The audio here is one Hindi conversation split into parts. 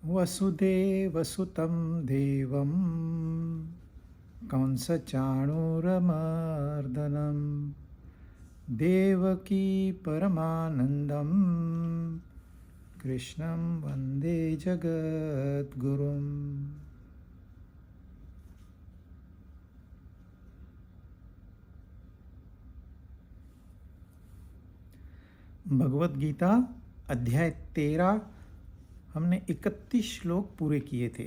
वसुदेवसुतं देवं कंसचाणूरमर्दनं देवकी परमानन्दं कृष्णं वन्दे जगद्गुरुम्। भगवत गीता अध्याय 13 हमने 31 श्लोक पूरे किए थे।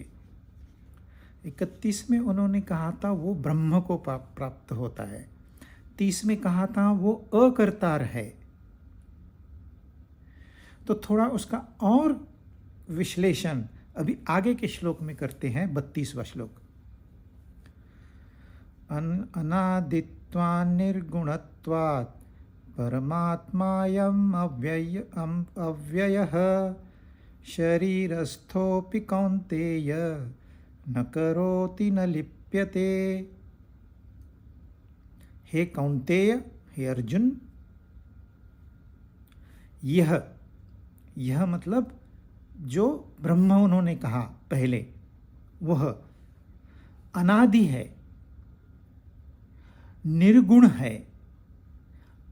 31 में उन्होंने कहा था वो ब्रह्म को प्राप्त होता है। 30 में कहा था वो अकर्तार है। तो थोड़ा उसका और विश्लेषण अभी आगे के श्लोक में करते हैं। 32वां श्लोक। अनादित्वान् निर्गुणत्वात् परमात्मायम् अव्ययः शरीरस्थोऽपि कौन्तेय न करोति न लिप्यते। हे कौन्तेय, हे अर्जुन, यह मतलब जो ब्रह्म उन्होंने कहा पहले, वह अनादि है, निर्गुण है,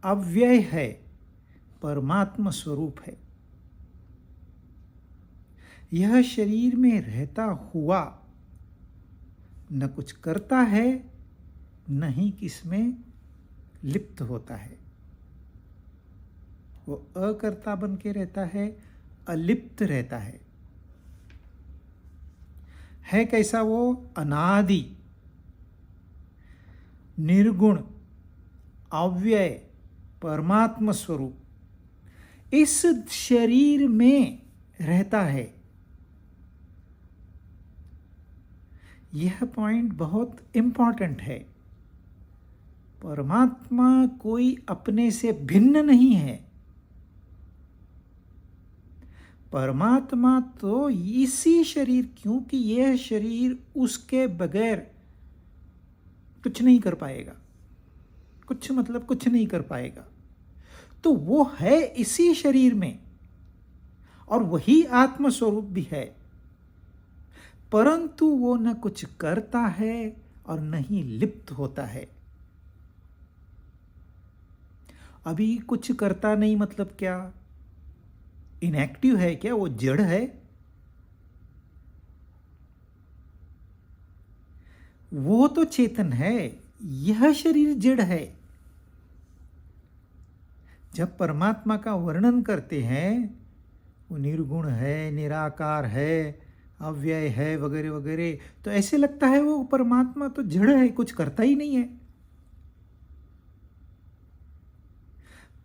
अव्यय है, परमात्मा स्वरूप है। यह शरीर में रहता हुआ न कुछ करता है, न ही किसमें लिप्त होता है। वो अकर्ता बन के रहता है, अलिप्त रहता है। कैसा वो? अनादि, निर्गुण, अव्यय, परमात्मा स्वरूप इस शरीर में रहता है। यह पॉइंट बहुत इंपॉर्टेंट है। परमात्मा कोई अपने से भिन्न नहीं है। परमात्मा तो इसी शरीर, क्योंकि यह शरीर उसके बगैर कुछ नहीं कर पाएगा। कुछ मतलब कुछ नहीं कर पाएगा। तो वो है इसी शरीर में, और वही आत्म स्वरूप भी है। परंतु वो न कुछ करता है और न ही लिप्त होता है। अभी कुछ करता नहीं मतलब क्या? इनएक्टिव है क्या? वो जड़ है। वो तो चेतन है, यह शरीर जड़ है। जब परमात्मा का वर्णन करते हैं, वो निर्गुण है, निराकार है, अव्यय है, वगैरह वगैरह, तो ऐसे लगता है वो परमात्मा तो जड़ है, कुछ करता ही नहीं है।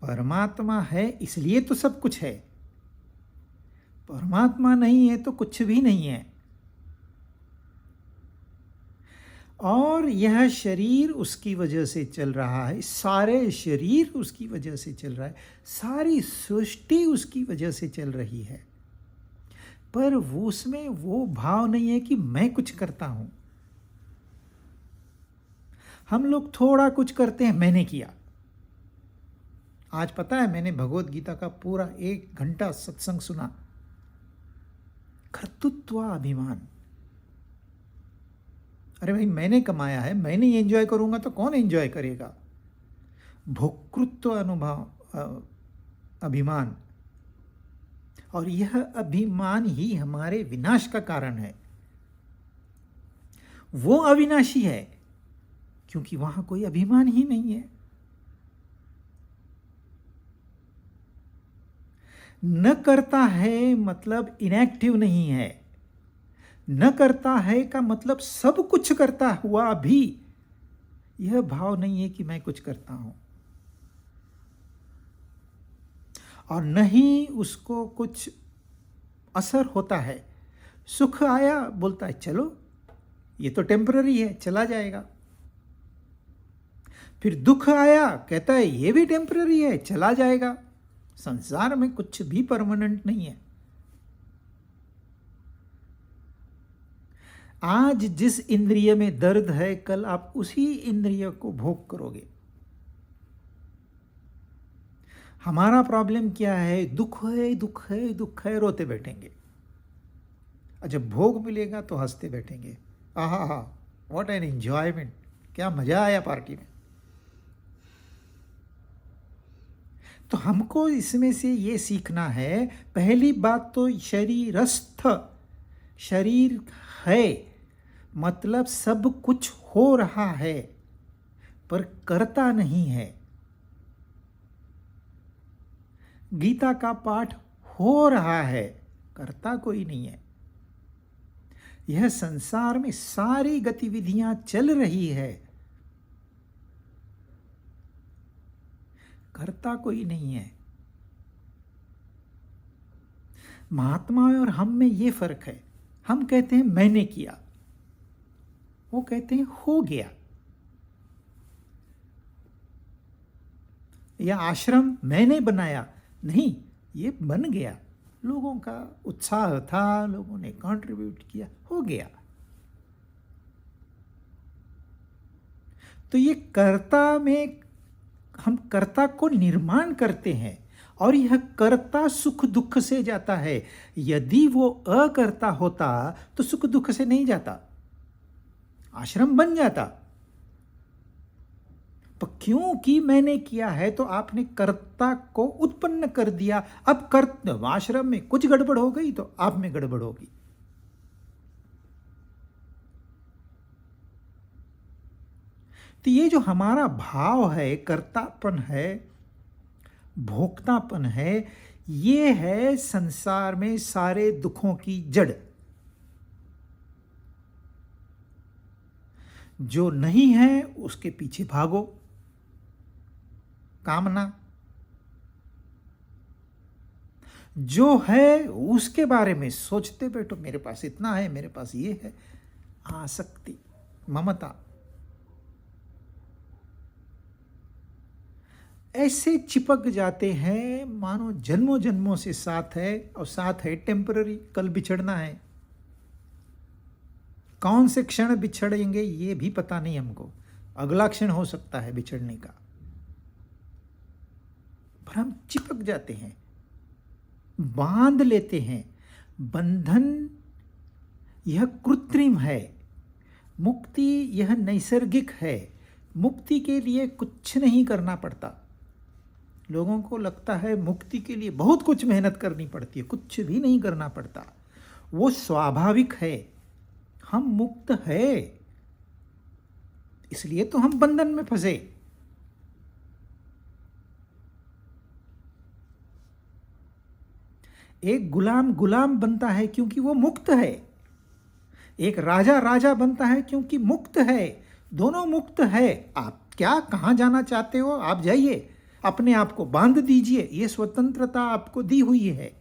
परमात्मा है इसलिए तो सब कुछ है। परमात्मा नहीं है तो कुछ भी नहीं है। और यह शरीर उसकी वजह से चल रहा है, सारे शरीर उसकी वजह से चल रहा है, सारी सृष्टि उसकी वजह से चल रही है। पर वो उसमें वो भाव नहीं है कि मैं कुछ करता हूं। हम लोग थोड़ा कुछ करते हैं, मैंने किया। आज पता है, मैंने भगवत गीता का पूरा 1 घंटा सत्संग सुना। कर्तृत्व अभिमान। अरे भाई, मैंने कमाया है, मैं नहीं एंजॉय करूंगा तो कौन एंजॉय करेगा? भोक्तृत्व अभिमान, और यह अभिमान ही हमारे विनाश का कारण है। वो अविनाशी है क्योंकि वहां कोई अभिमान ही नहीं है। न करता है मतलब इनएक्टिव नहीं है। न करता है का मतलब सब कुछ करता हुआ भी यह भाव नहीं है कि मैं कुछ करता हूं, और न ही उसको कुछ असर होता है। सुख आया, बोलता है चलो ये तो टेम्पररी है, चला जाएगा। फिर दुख आया, कहता है ये भी टेम्पररी है, चला जाएगा। संसार में कुछ भी परमानेंट नहीं है। आज जिस इंद्रिय में दर्द है, कल आप उसी इंद्रिय को भोग करोगे। हमारा प्रॉब्लम क्या है? दुख है, दुख है, दुख है, रोते बैठेंगे। और जब भोग मिलेगा तो हंसते बैठेंगे, आहा हा, व्हाट एन एंजॉयमेंट, क्या मजा आया पार्टी में। तो हमको इसमें से ये सीखना है, पहली बात तो शरीरस्थ, शरीर है मतलब सब कुछ हो रहा है पर करता नहीं है। गीता का पाठ हो रहा है, करता कोई नहीं है। यह संसार में सारी गतिविधियां चल रही है, करता कोई नहीं है। महात्मा और हम में ये फर्क है, हम कहते हैं मैंने किया, वो कहते हैं हो गया। या आश्रम मैंने बनाया, नहीं, ये बन गया, लोगों का उत्साह था, लोगों ने कंट्रीब्यूट किया, हो गया। तो ये कर्ता में हम कर्ता को निर्माण करते हैं और यह कर्ता सुख दुख से जाता है। यदि वो अकर्ता होता तो सुख दुख से नहीं जाता, आश्रम बन जाता। तो क्योंकि मैंने किया है तो आपने कर्ता को उत्पन्न कर दिया। अब आश्रम में कुछ गड़बड़ हो गई तो आप में गड़बड़ होगी। तो ये जो हमारा भाव है, कर्तापन है, भोक्तापन है, ये है संसार में सारे दुखों की जड़। जो नहीं है उसके पीछे भागो, कामना। जो है उसके बारे में सोचते बैठो, मेरे पास इतना है, मेरे पास ये है, आसक्ति, ममता। ऐसे चिपक जाते हैं मानो जन्मों जन्मों से साथ है, और साथ है टेम्पररी, कल बिछड़ना है। कौन से क्षण बिछड़ेंगे ये भी पता नहीं हमको, अगला क्षण हो सकता है बिछड़ने का, पर हम चिपक जाते हैं, बांध लेते हैं। बंधन यह कृत्रिम है, मुक्ति यह नैसर्गिक है। मुक्ति के लिए कुछ नहीं करना पड़ता। लोगों को लगता है मुक्ति के लिए बहुत कुछ मेहनत करनी पड़ती है, कुछ भी नहीं करना पड़ता, वो स्वाभाविक है। हम मुक्त है, इसलिए तो हम बंधन में फंसे। एक गुलाम गुलाम बनता है क्योंकि वो मुक्त है, एक राजा राजा बनता है क्योंकि मुक्त है। दोनों मुक्त है। आप क्या कहां जाना चाहते हो आप जाइए, अपने आप को बांध दीजिए, ये स्वतंत्रता आपको दी हुई है।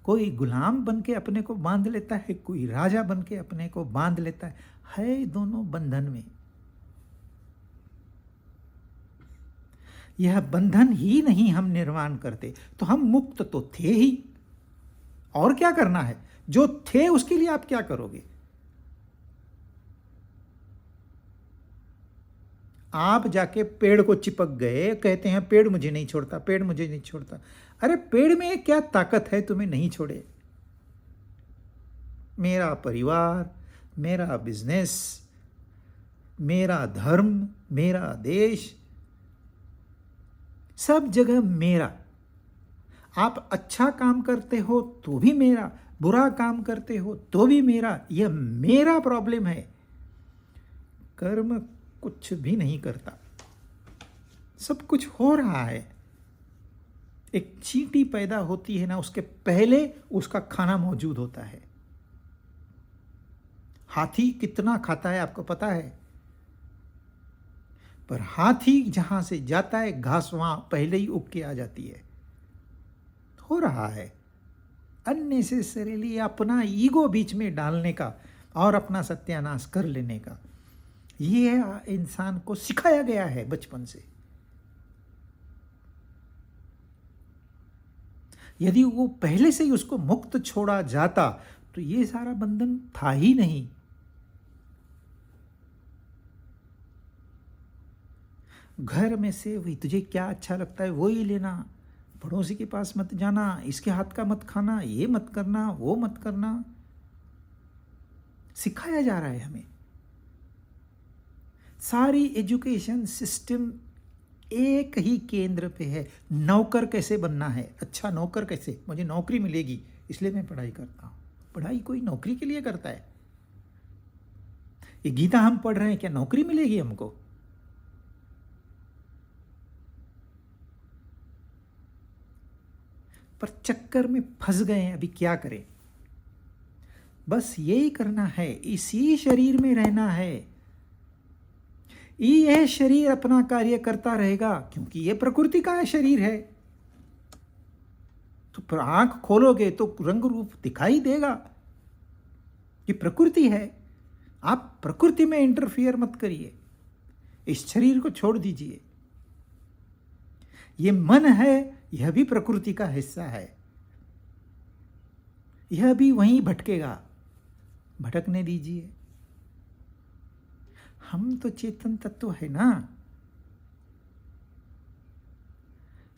कोई गुलाम बन के अपने को बांध लेता है, कोई राजा बन के अपने को बांध लेता है दोनों बंधन में। यह बंधन ही नहीं हम निर्माण करते तो हम मुक्त तो थे ही, और क्या करना है? जो थे उसके लिए आप क्या करोगे? आप जाके पेड़ को चिपक गए, कहते हैं पेड़ मुझे नहीं छोड़ता, पेड़ मुझे नहीं छोड़ता। अरे पेड़ में क्या ताकत है तुम्हें नहीं छोड़े? मेरा परिवार, मेरा बिजनेस, मेरा धर्म, मेरा देश, सब जगह मेरा। आप अच्छा काम करते हो तो भी मेरा, बुरा काम करते हो तो भी मेरा। यह मेरा प्रॉब्लम है। कर्म कुछ भी नहीं करता, सब कुछ हो रहा है। एक चींटी पैदा होती है ना, उसके पहले उसका खाना मौजूद होता है। हाथी कितना खाता है आपको पता है? पर हाथी जहां से जाता है घास वहां पहले ही उग के आ जाती है। हो रहा है अननेसेसरीली अपना ईगो बीच में डालने का और अपना सत्यानाश कर लेने का। ये इंसान को सिखाया गया है बचपन से। यदि वो पहले से ही उसको मुक्त छोड़ा जाता तो ये सारा बंधन था ही नहीं। घर में से वही तुझे क्या अच्छा लगता है वही लेना, पड़ोसी के पास मत जाना, इसके हाथ का मत खाना, ये मत करना, वो मत करना, सिखाया जा रहा है हमें। सारी एजुकेशन सिस्टम एक ही केंद्र पे है, नौकर कैसे बनना है, अच्छा नौकर कैसे, मुझे नौकरी मिलेगी इसलिए मैं पढ़ाई करता हूँ। पढ़ाई कोई नौकरी के लिए करता है? ये गीता हम पढ़ रहे हैं, क्या नौकरी मिलेगी हमको? पर चक्कर में फंस गए हैं, अभी क्या करें? बस यही करना है, इसी शरीर में रहना है। यह शरीर अपना कार्य करता रहेगा, क्योंकि यह प्रकृति का शरीर है। तो आंख खोलोगे तो रंग रूप दिखाई देगा कि प्रकृति है। आप प्रकृति में इंटरफियर मत करिए, इस शरीर को छोड़ दीजिए। ये मन है, यह भी प्रकृति का हिस्सा है, यह भी वहीं भटकेगा, भटकने दीजिए। हम तो चेतन तत्व है ना।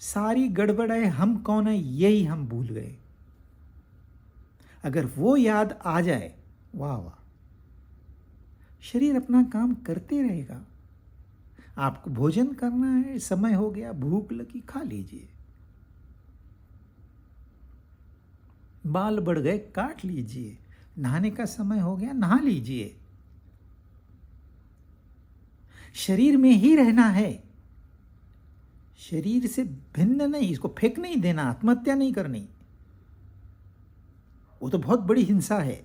सारी गड़बड़ है, हम कौन है यही हम भूल गए। अगर वो याद आ जाए, वाह वाह, शरीर अपना काम करते रहेगा। आपको भोजन करना है, समय हो गया, भूख लगी, खा लीजिए। बाल बढ़ गए, काट लीजिए। नहाने का समय हो गया, नहा लीजिए। शरीर में ही रहना है, शरीर से भिन्न नहीं। इसको फेंक नहीं देना, आत्महत्या नहीं करनी, वो तो बहुत बड़ी हिंसा है।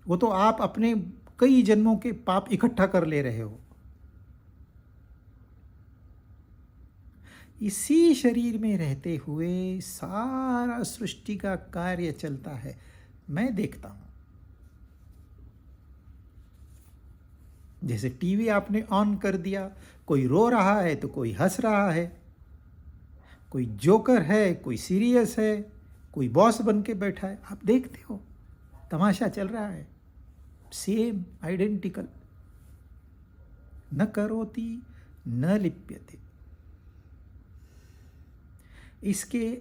वो तो आप अपने कई जन्मों के पाप इकट्ठा कर ले रहे हो। इसी शरीर में रहते हुए सारा सृष्टि का कार्य चलता है, मैं देखता हूं। जैसे टीवी आपने ऑन कर दिया, कोई रो रहा है तो कोई हंस रहा है, कोई जोकर है, कोई सीरियस है, कोई बॉस बन के बैठा है, आप देखते हो, तमाशा चल रहा है। Same, identical. न करोति न लिप्यते। इसके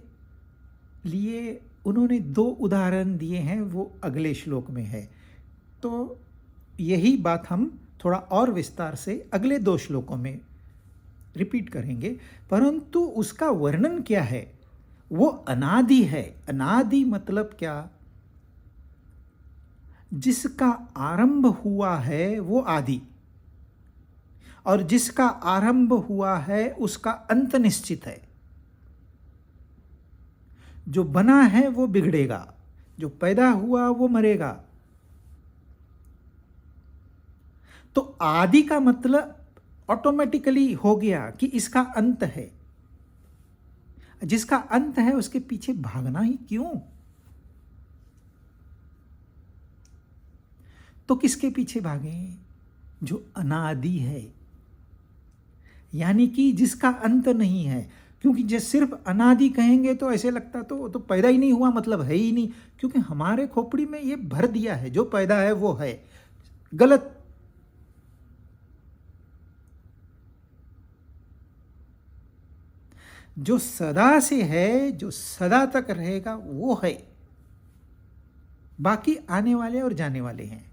लिए उन्होंने 2 उदाहरण दिए हैं, वो अगले श्लोक में है। तो यही बात हम थोड़ा और विस्तार से अगले 2 श्लोकों में रिपीट करेंगे, परंतु उसका वर्णन क्या है? वो अनादि है। अनादि मतलब क्या? जिसका आरंभ हुआ है वो आदि, और जिसका आरंभ हुआ है उसका अंत निश्चित है। जो बना है वो बिगड़ेगा, जो पैदा हुआ वो मरेगा। तो आदि का मतलब ऑटोमेटिकली हो गया कि इसका अंत है। जिसका अंत है उसके पीछे भागना ही क्यों? तो किसके पीछे भागें? जो अनादि है, यानी कि जिसका अंत नहीं है। क्योंकि जब सिर्फ अनादि कहेंगे तो ऐसे लगता तो पैदा ही नहीं हुआ, मतलब है ही नहीं। क्योंकि हमारे खोपड़ी में ये भर दिया है, जो पैदा है वो है। गलत। जो सदा से है, जो सदा तक रहेगा वो है, बाकी आने वाले और जाने वाले हैं।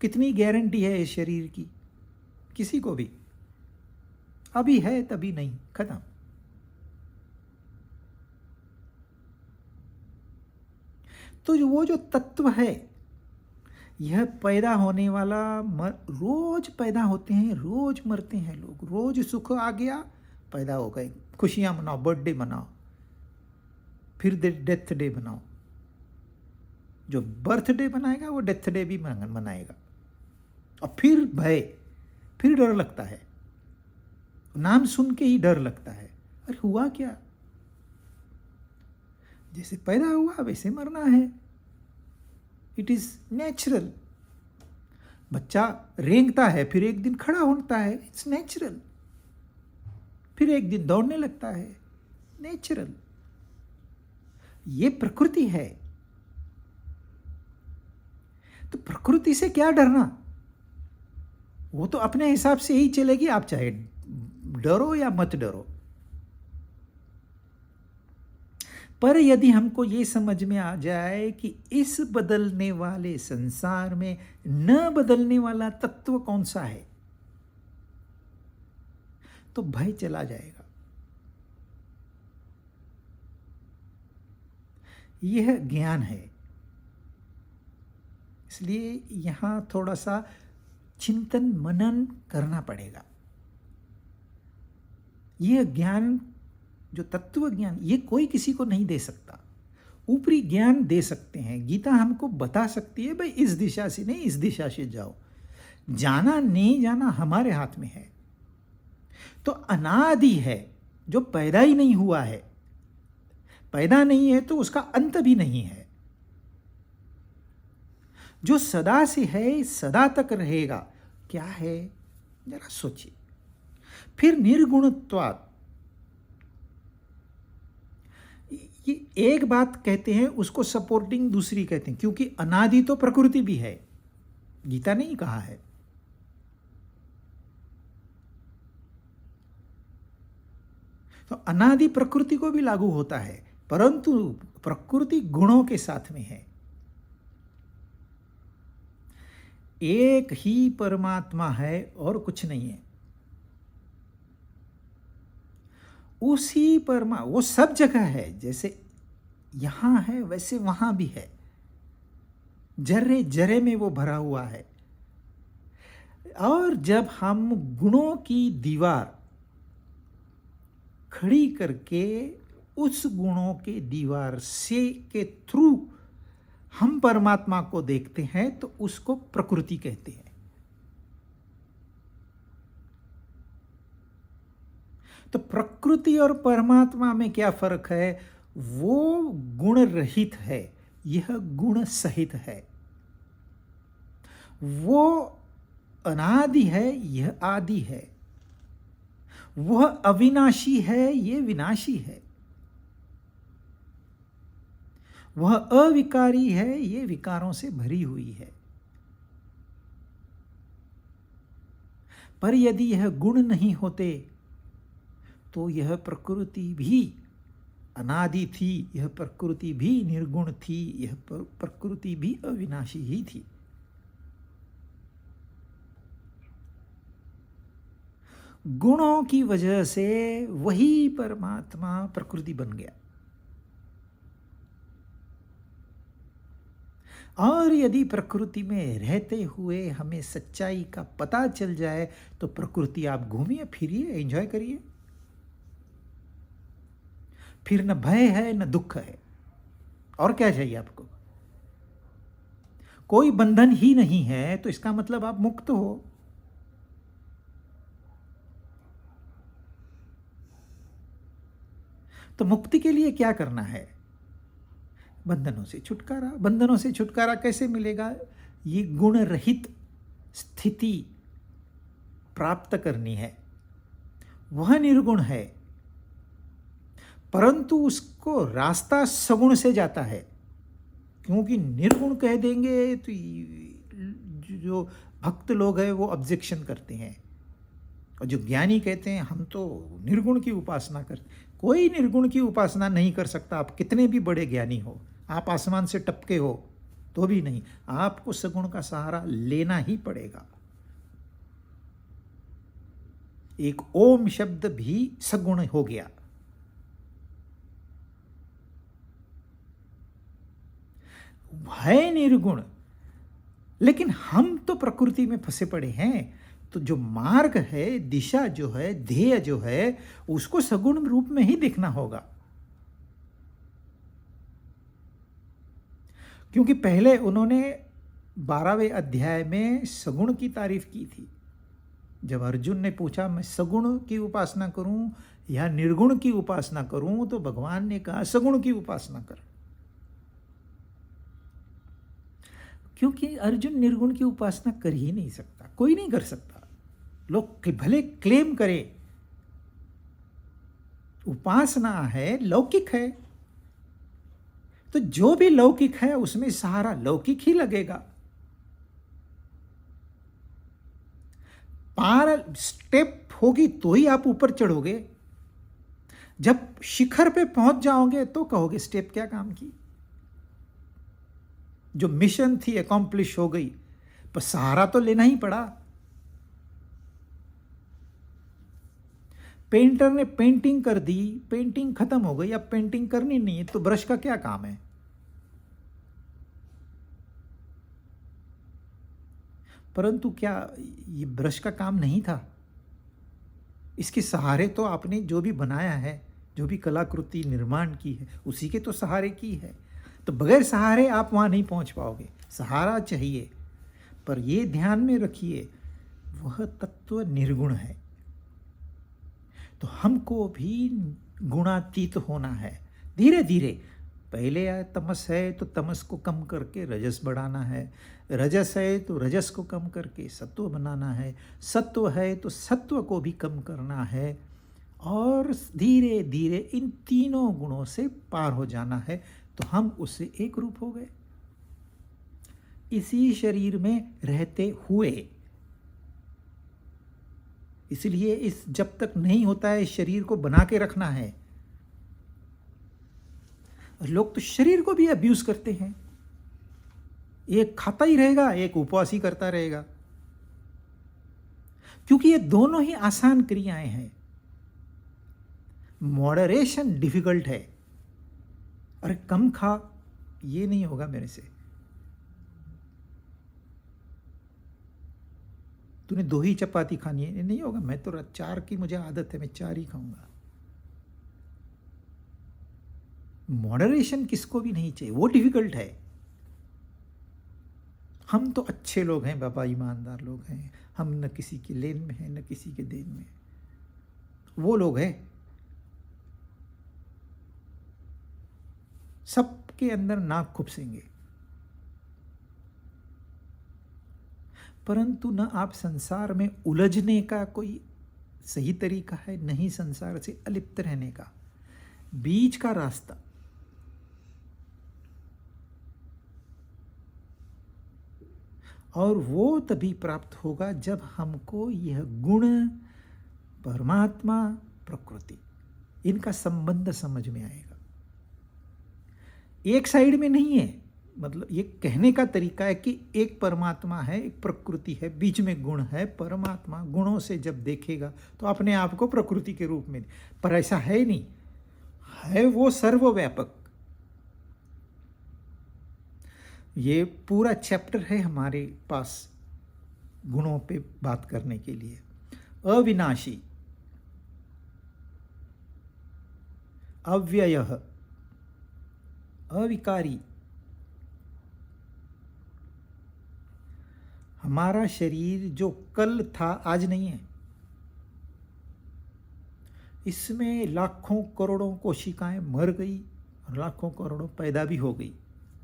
कितनी गारंटी है इस शरीर की? किसी को भी। अभी है तभी नहीं, खत्म। तो वो जो तत्व है, यह पैदा होने वाला, रोज पैदा होते हैं, रोज मरते हैं लोग। रोज सुख आ गया, पैदा हो गए, खुशियां मनाओ, बर्थडे मनाओ, फिर डेथ डे मनाओ। जो बर्थडे मनाएगा वो डेथ डे भी मनाएगा। और फिर भय, फिर डर लगता है, नाम सुन के ही डर लगता है। अरे हुआ क्या? जैसे पैदा हुआ वैसे मरना है। It is natural. बच्चा रेंगता है, फिर एक दिन खड़ा होता है, इट्स नेचुरल। फिर एक दिन दौड़ने लगता है, नेचुरल। ये प्रकृति है। तो प्रकृति से क्या डरना? वो तो अपने हिसाब से ही चलेगी, आप चाहे डरो या मत डरो। पर यदि हमको ये समझ में आ जाए कि इस बदलने वाले संसार में न बदलने वाला तत्व कौन सा है, तो भय चला जाएगा। यह ज्ञान है। इसलिए यहां थोड़ा सा चिंतन मनन करना पड़ेगा। यह ज्ञान, जो तत्व ज्ञान, ये कोई किसी को नहीं दे सकता। ऊपरी ज्ञान दे सकते हैं, गीता हमको बता सकती है भाई इस दिशा से नहीं, इस दिशा से जाओ। जाना नहीं जाना हमारे हाथ में है। तो अनादि है, जो पैदा ही नहीं हुआ है, पैदा नहीं है तो उसका अंत भी नहीं है। जो सदा से है, सदा तक रहेगा, क्या है जरा सोचिए। फिर निर्गुणत्वात्, ये एक बात कहते हैं, उसको सपोर्टिंग दूसरी कहते हैं, क्योंकि अनादि तो प्रकृति भी है, गीता ने ही कहा है। तो अनादि प्रकृति को भी लागू होता है, परंतु प्रकृति गुणों के साथ में है। एक ही परमात्मा है और कुछ नहीं है। उसी वो सब जगह है, जैसे यहां है वैसे वहां भी है, जर्रे जर्रे में वो भरा हुआ है। और जब हम गुणों की दीवार खड़ी करके उस गुणों के दीवार से के थ्रू हम परमात्मा को देखते हैं, तो उसको प्रकृति कहते हैं। तो प्रकृति और परमात्मा में क्या फर्क है? वो गुण रहित है, यह गुण सहित है। वो अनादि है, यह आदि है। वह अविनाशी है, यह विनाशी है। वह अविकारी है, यह विकारों से भरी हुई है। पर यदि यह गुण नहीं होते तो यह प्रकृति भी अनादि थी, यह प्रकृति भी निर्गुण थी, यह प्रकृति भी अविनाशी ही थी। गुणों की वजह से वही परमात्मा प्रकृति बन गया। और यदि प्रकृति में रहते हुए हमें सच्चाई का पता चल जाए, तो प्रकृति आप घूमिए फिरिए, एंजॉय करिए। फिर न भय है न दुख है, और क्या चाहिए आपको? कोई बंधन ही नहीं है, तो इसका मतलब आप मुक्त हो। तो मुक्ति के लिए क्या करना है? बंधनों से छुटकारा। बंधनों से छुटकारा कैसे मिलेगा? ये गुण रहित स्थिति प्राप्त करनी है। वह निर्गुण है, परंतु उसको रास्ता सगुण से जाता है। क्योंकि निर्गुण कह देंगे तो जो भक्त लोग हैं वो ऑब्जेक्शन करते हैं, और जो ज्ञानी कहते हैं हम तो निर्गुण की उपासना करते हैं। कोई निर्गुण की उपासना नहीं कर सकता, आप कितने भी बड़े ज्ञानी हो, आप आसमान से टपके हो तो भी नहीं, आपको सगुण का सहारा लेना ही पड़ेगा। एक ओम शब्द भी सगुण हो गया। है निर्गुण, लेकिन हम तो प्रकृति में फंसे पड़े हैं। तो जो मार्ग है, दिशा जो है, ध्येय जो है, उसको सगुण रूप में ही देखना होगा। क्योंकि पहले उन्होंने 12वें अध्याय में सगुण की तारीफ की थी। जब अर्जुन ने पूछा मैं सगुण की उपासना करूं या निर्गुण की उपासना करूं, तो भगवान ने कहा सगुण की उपासना कर। क्योंकि अर्जुन निर्गुण की उपासना कर ही नहीं सकता, कोई नहीं कर सकता। लोग भले क्लेम करें, उपासना है, लौकिक है, तो जो भी लौकिक है उसमें सहारा लौकिक ही लगेगा। पार स्टेप होगी तो ही आप ऊपर चढ़ोगे। जब शिखर पे पहुंच जाओगे तो कहोगे स्टेप क्या काम की। जो मिशन थी अकॉम्प्लिश हो गई, पर सहारा तो लेना ही पड़ा। पेंटर ने पेंटिंग कर दी, पेंटिंग खत्म हो गई, अब पेंटिंग करनी नहीं है तो ब्रश का क्या काम है। परंतु क्या ये ब्रश का काम नहीं था? इसके सहारे तो आपने जो भी बनाया है, जो भी कलाकृति निर्माण की है, उसी के तो सहारे की है। तो बगैर सहारे आप वहाँ नहीं पहुँच पाओगे, सहारा चाहिए। पर ये ध्यान में रखिए, वह तत्व निर्गुण है, तो हमको भी गुणातीत होना है। धीरे धीरे, पहले तमस है तो तमस को कम करके रजस बढ़ाना है, रजस है तो रजस को कम करके सत्व बनाना है, सत्व है तो सत्व को भी कम करना है, और धीरे धीरे इन तीनों गुणों से पार हो जाना है, तो हम उससे एक रूप हो गए। इसी शरीर में रहते हुए, इसलिए इस जब तक नहीं होता है, शरीर को बना के रखना है। लोग तो शरीर को भी अब्यूज करते हैं, एक खाता ही रहेगा, एक उपवास ही करता रहेगा, क्योंकि ये दोनों ही आसान क्रियाएं हैं। मॉडरेशन डिफिकल्ट है। अरे कम खा, ये नहीं होगा मेरे से। तूने 2 ही चपाती खानी है, नहीं होगा। मैं तो 4 की मुझे आदत है, मैं 4 ही खाऊंगा। मॉडरेशन किसको भी नहीं चाहिए, वो डिफिकल्ट है। हम तो अच्छे लोग हैं बाबा, ईमानदार लोग हैं, हम न किसी के लेन में हैं न किसी के देन में। वो लोग हैं सबके अंदर नाक खुपसेंगे, परंतु न आप संसार में उलझने का कोई सही तरीका है, नहीं संसार से अलिप्त रहने का। बीच का रास्ता, और वो तभी प्राप्त होगा जब हमको यह गुण, परमात्मा, प्रकृति, इनका संबंध समझ में आएगा। एक साइड में नहीं है, मतलब ये कहने का तरीका है कि एक परमात्मा है, एक प्रकृति है, बीच में गुण है। परमात्मा गुणों से जब देखेगा तो अपने आप को प्रकृति के रूप में, पर ऐसा है नहीं, है वो सर्वव्यापक। ये पूरा चैप्टर है हमारे पास गुणों पे बात करने के लिए। अविनाशी, अव्ययः, अविकारी। हमारा शरीर जो कल था आज नहीं है, इसमें लाखों करोड़ों कोशिकाएं मर गई और लाखों करोड़ों पैदा भी हो गई,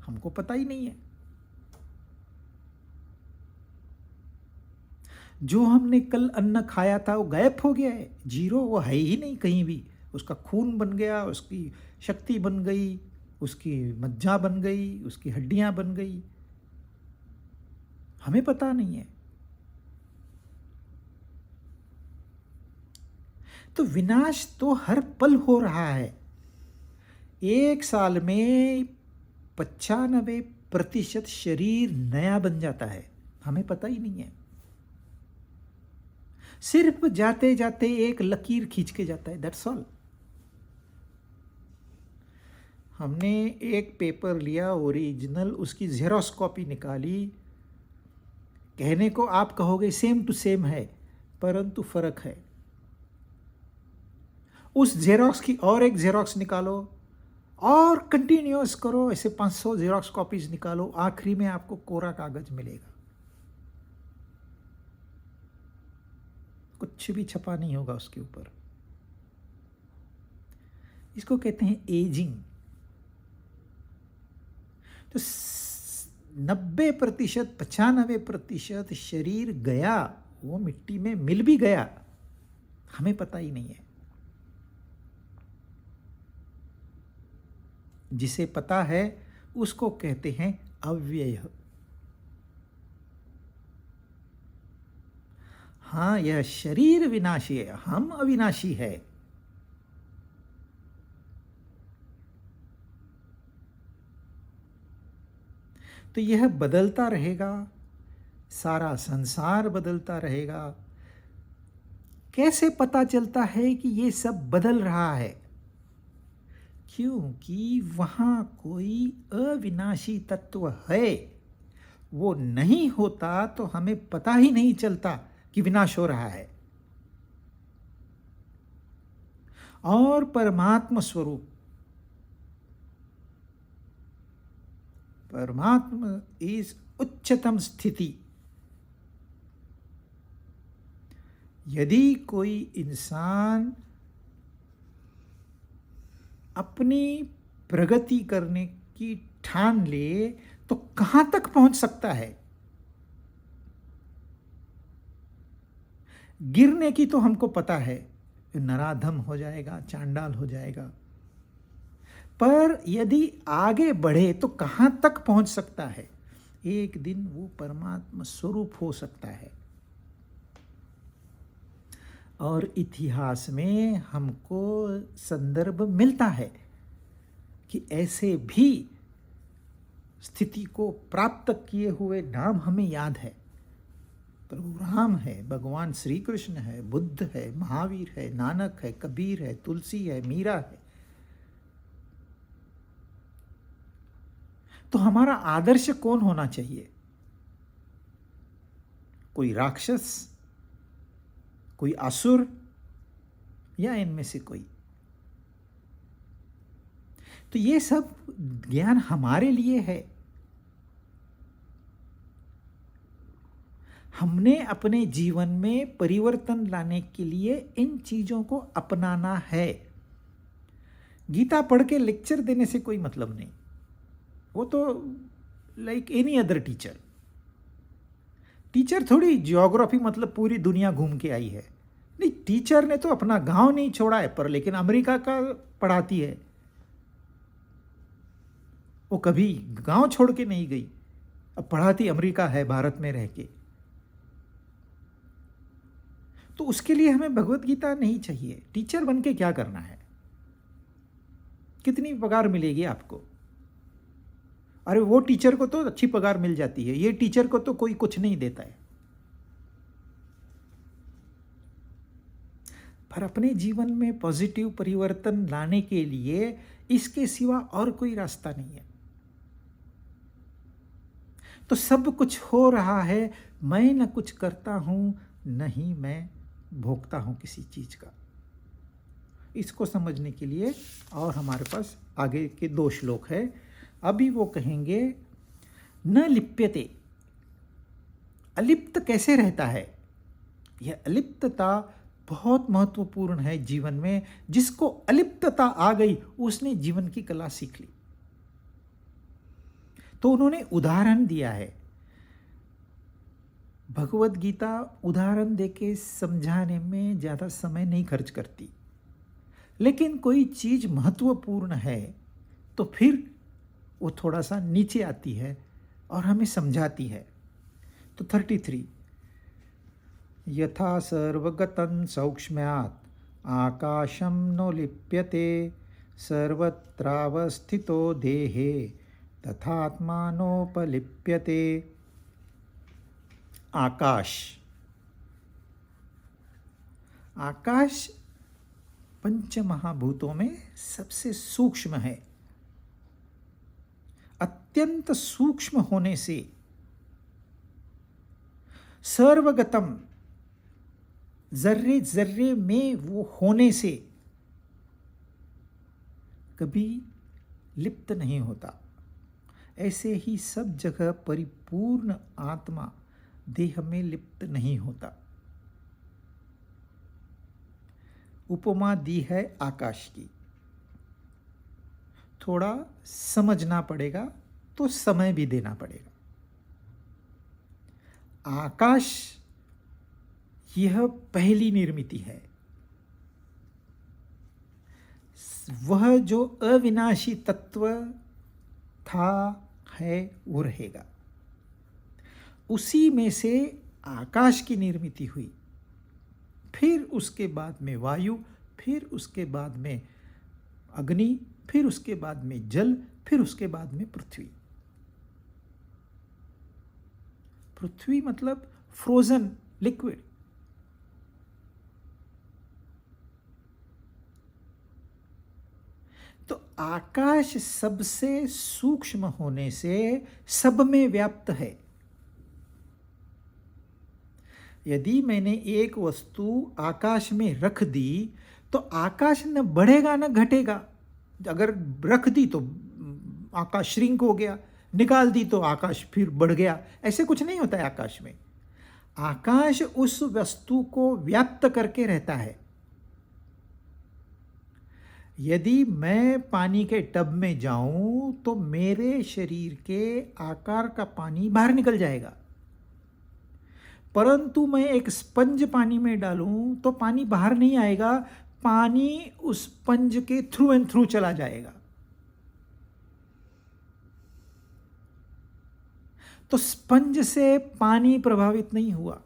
हमको पता ही नहीं है। जो हमने कल अन्न खाया था वो गायब हो गया है, जीरो, वो है ही नहीं कहीं भी। उसका खून बन गया, उसकी शक्ति बन गई, उसकी मज्जा बन गई, उसकी हड्डियां बन गई, हमें पता नहीं है। तो विनाश तो हर पल हो रहा है। 1 साल में 95% शरीर नया बन जाता है, हमें पता ही नहीं है। सिर्फ जाते जाते एक लकीर खींच के जाता है, दैट्स ऑल। हमने एक पेपर लिया ओरिजिनल, उसकी जेरोक्स कॉपी निकाली, कहने को आप कहोगे सेम टू सेम है, परंतु फर्क है। उस जेरोक्स की और एक जेरोक्स निकालो और कंटिन्यूअस करो, ऐसे 500 जेरोक्स कॉपीज निकालो, आखिरी में आपको कोरा कागज मिलेगा, कुछ भी छपा नहीं होगा उसके ऊपर। इसको कहते हैं एजिंग। तो 90%, 95% शरीर गया, वो मिट्टी में मिल भी गया, हमें पता ही नहीं है। जिसे पता है उसको कहते हैं अव्यय। हाँ, यह शरीर विनाशी है, हम अविनाशी है। तो यह बदलता रहेगा, सारा संसार बदलता रहेगा। कैसे पता चलता है कि ये सब बदल रहा है? क्योंकि वहाँ कोई अविनाशी तत्व है। वो नहीं होता तो हमें पता ही नहीं चलता कि विनाश हो रहा है। और परमात्मा स्वरूप, परमात्मा इस उच्चतम स्थिति। यदि कोई इंसान अपनी प्रगति करने की ठान ले तो कहां तक पहुंच सकता है? गिरने की तो हमको पता है, नराधम हो जाएगा, चांडाल हो जाएगा। पर यदि आगे बढ़े तो कहां तक पहुंच सकता है? एक दिन वो परमात्मा स्वरूप हो सकता है। और इतिहास में हमको संदर्भ मिलता है कि ऐसे भी स्थिति को प्राप्त किए हुए नाम हमें याद है। प्रभु राम है, भगवान श्री कृष्ण है, बुद्ध है, महावीर है, नानक है, कबीर है, तुलसी है, मीरा है। तो हमारा आदर्श कौन होना चाहिए? कोई राक्षस, कोई असुर, या इनमें से कोई? तो ये सब ज्ञान हमारे लिए है। हमने अपने जीवन में परिवर्तन लाने के लिए इन चीजों को अपनाना है। गीता पढ़ के लेक्चर देने से कोई मतलब नहीं। वो तो like any other teacher. Teacher थोड़ी ज्योग्राफी मतलब पूरी दुनिया घूम के आई है। नहीं, टीचर ने तो अपना गांव नहीं छोड़ा है, पर लेकिन अमेरिका का पढ़ाती है। वो कभी गांव छोड़ के नहीं गई, अब पढ़ाती अमेरिका है, भारत में रह के। तो उसके लिए हमें भगवत गीता नहीं चाहिए। टीचर बन के क्या करना है? कितनी पगार मिलेगी आपको? अरे वो टीचर को तो अच्छी पगार मिल जाती है, ये टीचर को तो कोई कुछ नहीं देता है। पर अपने जीवन में पॉजिटिव परिवर्तन लाने के लिए इसके सिवा और कोई रास्ता नहीं है। तो सब कुछ हो रहा है, मैं न कुछ करता हूं, नहीं मैं भोगता हूं किसी चीज का। इसको समझने के लिए और हमारे पास आगे के 2 श्लोक है। अभी वो कहेंगे न लिप्यते, अलिप्त कैसे रहता है? यह अलिप्तता बहुत महत्वपूर्ण है जीवन में। जिसको अलिप्तता आ गई उसने जीवन की कला सीख ली। तो उन्होंने उदाहरण दिया है। भगवत गीता उदाहरण देके समझाने में ज़्यादा समय नहीं खर्च करती, लेकिन कोई चीज़ महत्वपूर्ण है तो फिर वो थोड़ा सा नीचे आती है और हमें समझाती है। तो 33, यथा सर्वगतं सौक्ष्म्यात् आकाशं नो लिप्यते सर्वत्रावस्थितो देहे तथात्मानोपलिप्यते। आकाश, आकाश पंच महाभूतों में सबसे सूक्ष्म है। अत्यंत सूक्ष्म होने से, सर्वगतम जर्रे जर्रे में वो होने से कभी लिप्त नहीं होता। ऐसे ही सब जगह परिपूर्ण आत्मा देह में लिप्त नहीं होता। उपमा दी है आकाश की। थोड़ा समझना पड़ेगा तो समय भी देना पड़ेगा। आकाश यह पहली निर्मिति है। वह जो अविनाशी तत्व था, है, वो रहेगा। उसी में से आकाश की निर्मिति हुई। फिर उसके बाद में वायु, फिर उसके बाद में अग्नि, फिर उसके बाद में जल, फिर उसके बाद में पृथ्वी। पृथ्वी मतलब फ्रोजन लिक्विड। तो आकाश सबसे सूक्ष्म होने से सब में व्याप्त है। यदि मैंने एक वस्तु आकाश में रख दी तो आकाश न बढ़ेगा न घटेगा। अगर रख दी तो आकाश श्रिंक हो गया, निकाल दी तो आकाश फिर बढ़ गया, ऐसे कुछ नहीं होता है आकाश में। आकाश उस वस्तु को व्याप्त करके रहता है। यदि मैं पानी के टब में जाऊं तो मेरे शरीर के आकार का पानी बाहर निकल जाएगा, परंतु मैं एक स्पंज पानी में डालूं तो पानी बाहर नहीं आएगा, पानी उस स्पंज के थ्रू एंड थ्रू चला जाएगा। तो स्पंज से पानी प्रभावित नहीं हुआ।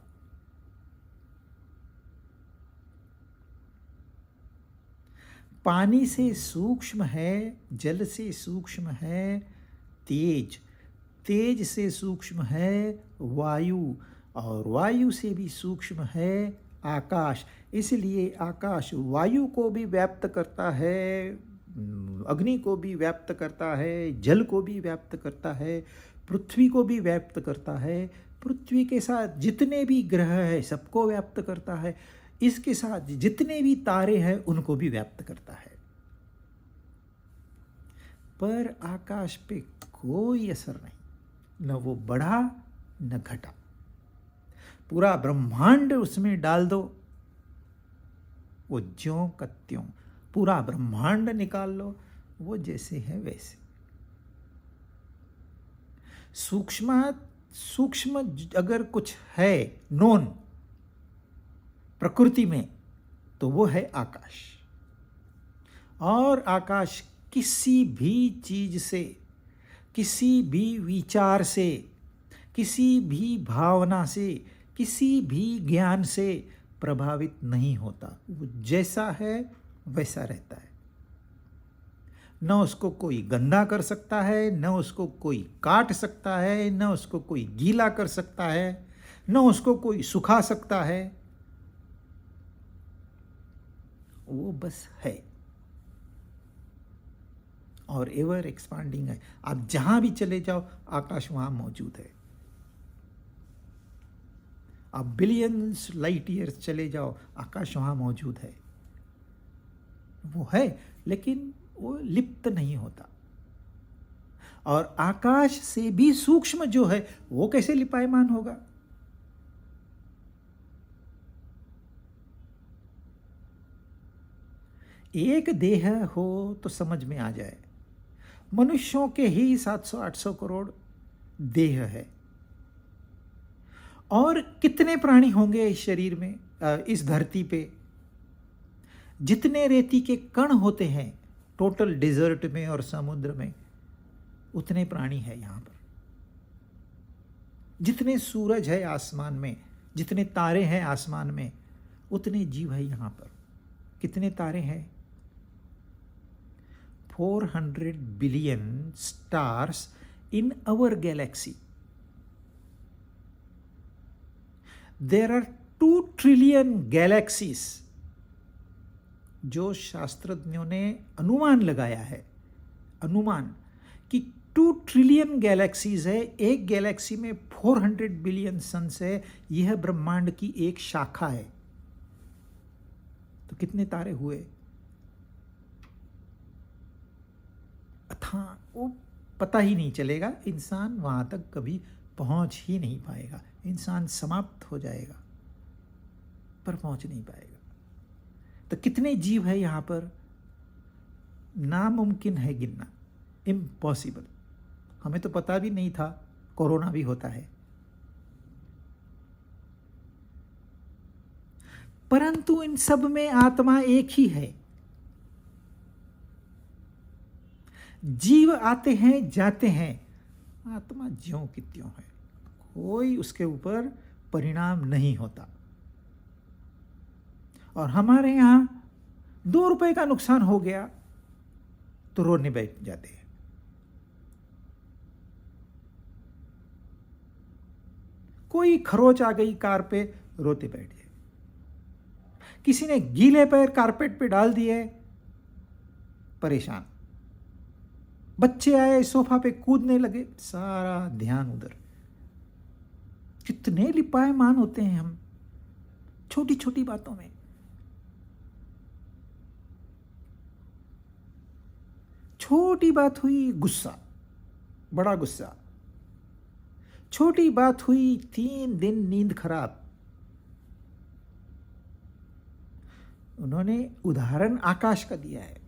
पानी से सूक्ष्म है, जल से सूक्ष्म है तेज, तेज से सूक्ष्म है वायु, और वायु से भी सूक्ष्म है आकाश। इसलिए आकाश वायु को भी व्याप्त करता है, अग्नि को भी व्याप्त करता है, जल को भी व्याप्त करता है, पृथ्वी को भी व्याप्त करता है, पृथ्वी के साथ जितने भी ग्रह हैं सबको व्याप्त करता है, इसके साथ जितने भी तारे हैं उनको भी व्याप्त करता है। पर आकाश पे कोई असर नहीं, न वो बढ़ा न घटा। पूरा ब्रह्मांड उसमें डाल दो, वो ज्यों का त्यों, पूरा ब्रह्मांड निकाल लो, वो जैसे है वैसे। सूक्ष्म अगर कुछ है नोन प्रकृति में तो वो है आकाश। और आकाश किसी भी चीज से, किसी भी विचार से, किसी भी भावना से, किसी भी ज्ञान से प्रभावित नहीं होता। वो जैसा है वैसा रहता है। न उसको कोई गंदा कर सकता है, न उसको कोई काट सकता है, न उसको कोई गीला कर सकता है, न उसको कोई सुखा सकता है। वो बस है और एवर एक्सपांडिंग है। आप जहां भी चले जाओ आकाश वहां मौजूद है। आप बिलियंस लाइट ईयर्स चले जाओ आकाश वहां मौजूद है। वो है लेकिन वो लिप्त नहीं होता। और आकाश से भी सूक्ष्म जो है वो कैसे लिपायमान होगा? एक देह हो तो समझ में आ जाए। मनुष्यों के ही 700-800 करोड़ देह है। और कितने प्राणी होंगे इस शरीर में, इस धरती पे? जितने रेती के कण होते हैं टोटल डेजर्ट में और समुद्र में, उतने प्राणी हैं यहाँ पर। जितने सूरज है आसमान में, जितने तारे हैं आसमान में, उतने जीव है यहाँ पर। कितने तारे हैं? 400 billion stars in our galaxy. There are 2 trillion galaxies जो शास्त्रज्ञों ने अनुमान लगाया है, अनुमान कि 2 ट्रिलियन गैलेक्सीज है। एक गैलेक्सी में 400 बिलियन सन्स है। यह ब्रह्मांड की एक शाखा है। तो कितने तारे हुए? अथा वो पता ही नहीं चलेगा। इंसान वहां तक कभी पहुंच ही नहीं पाएगा। इंसान समाप्त हो जाएगा पर पहुंच नहीं पाएगा। तो कितने जीव है यहां पर? नामुमकिन है गिनना, इम्पॉसिबल। हमें तो पता भी नहीं था कोरोना भी होता है। परंतु इन सब में आत्मा एक ही है। जीव आते हैं जाते हैं, आत्मा ज्यों की त्यों है। कोई उसके ऊपर परिणाम नहीं होता। और हमारे यहाँ 2 रुपए का नुकसान हो गया तो रोने बैठ जाते हैं। कोई खरोच आ गई कार पे, रोते बैठ गए। किसी ने गीले पैर कारपेट पे डाल दिए, परेशान। बच्चे आए सोफा पे कूदने लगे, सारा ध्यान उधर। कितने लिपायमान होते हैं हम छोटी छोटी बातों में। छोटी बात हुई गुस्सा, बड़ा गुस्सा। छोटी बात हुई 3 दिन नींद खराब। उन्होंने उदाहरण आकाश का दिया है,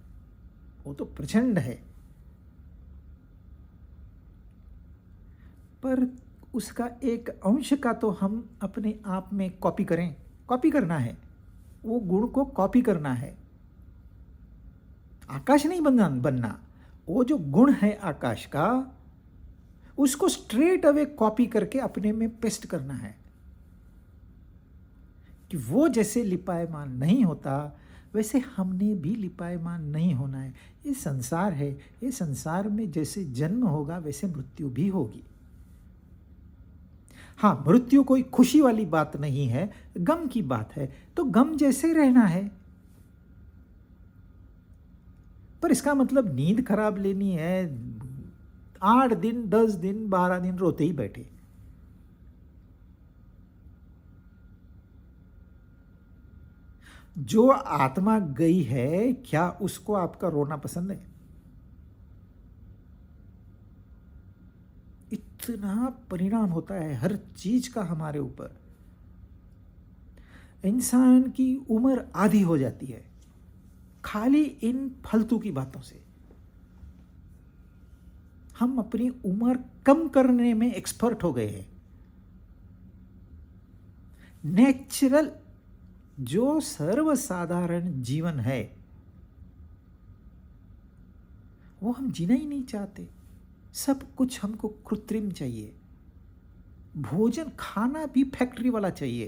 वो तो प्रचंड है, पर उसका एक अंश का तो हम अपने आप में कॉपी करें। कॉपी करना है, वो गुण को कॉपी करना है। आकाश नहीं बनना, वो जो गुण है आकाश का, उसको स्ट्रेट अवे कॉपी करके अपने में पेस्ट करना है। कि वो जैसे लिपायमान नहीं होता, वैसे हमने भी लिपायमान नहीं होना है। ये संसार है, ये संसार में जैसे जन्म होगा वैसे मृत्यु भी होगी। हाँ, मृत्यु कोई खुशी वाली बात नहीं है, गम की बात है, तो गम जैसे रहना है। पर इसका मतलब नींद खराब लेनी है, 8 दिन 10 दिन 12 दिन रोते ही बैठे। जो आत्मा गई है, क्या उसको आपका रोना पसंद है? इतना परिणाम होता है हर चीज का हमारे ऊपर। इंसान की उम्र आधी हो जाती है खाली इन फालतू की बातों से। हम अपनी उम्र कम करने में एक्सपर्ट हो गए हैं। नेचुरल जो सर्वसाधारण जीवन है वो हम जीना ही नहीं चाहते। सब कुछ हमको कृत्रिम चाहिए। भोजन खाना भी फैक्ट्री वाला चाहिए,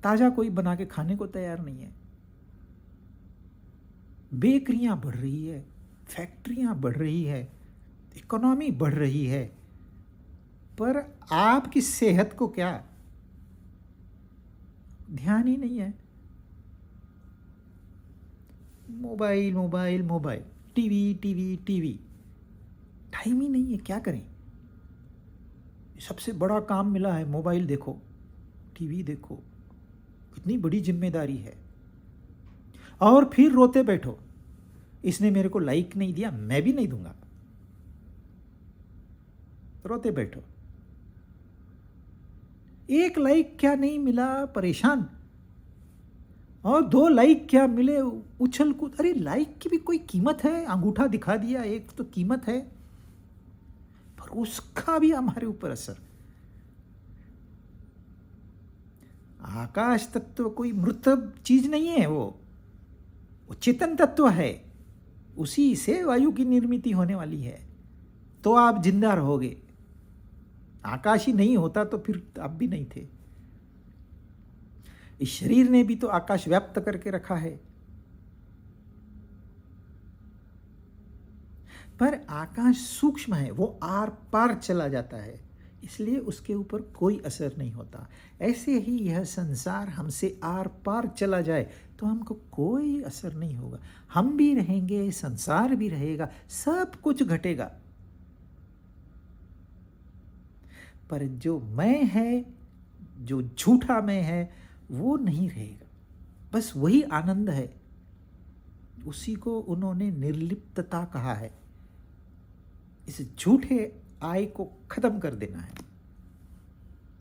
ताजा कोई बना के खाने को तैयार नहीं है। बेकरियां बढ़ रही है, फैक्ट्रियां बढ़ रही है, इकोनॉमी बढ़ रही है, पर आपकी सेहत को क्या ध्यान ही नहीं है। Mobile mobile mobile, TV TV TV, time ही नहीं है। क्या करें? सबसे बड़ा काम मिला है, मोबाइल देखो, टीवी देखो, इतनी बड़ी जिम्मेदारी है। और फिर रोते बैठो, इसने मेरे को लाइक नहीं दिया, मैं भी नहीं दूंगा। रोते बैठो, 1 लाइक क्या नहीं मिला, परेशान। और 2 लाइक क्या मिले, उछल कूद। अरे लाइक की भी कोई कीमत है? अंगूठा दिखा दिया, एक तो कीमत है, पर उसका भी हमारे ऊपर असर। आकाश तत्व कोई मृत चीज नहीं है, वो चेतन तत्व है। उसी से वायु की निर्मित होने वाली है, तो आप जिंदा रहोगे। आकाश ही नहीं होता तो फिर आप भी नहीं थे। इस शरीर ने भी तो आकाश व्याप्त करके रखा है, पर आकाश सूक्ष्म है, वो आर पार चला जाता है, इसलिए उसके ऊपर कोई असर नहीं होता। ऐसे ही यह संसार हमसे आर पार चला जाए तो हमको कोई असर नहीं होगा। हम भी रहेंगे, संसार भी रहेगा, सब कुछ घटेगा, पर जो मैं है, जो झूठा मैं है, वो नहीं रहेगा। बस वही आनंद है। उसी को उन्होंने निर्लिप्तता कहा है। इस झूठे आय को खत्म कर देना है।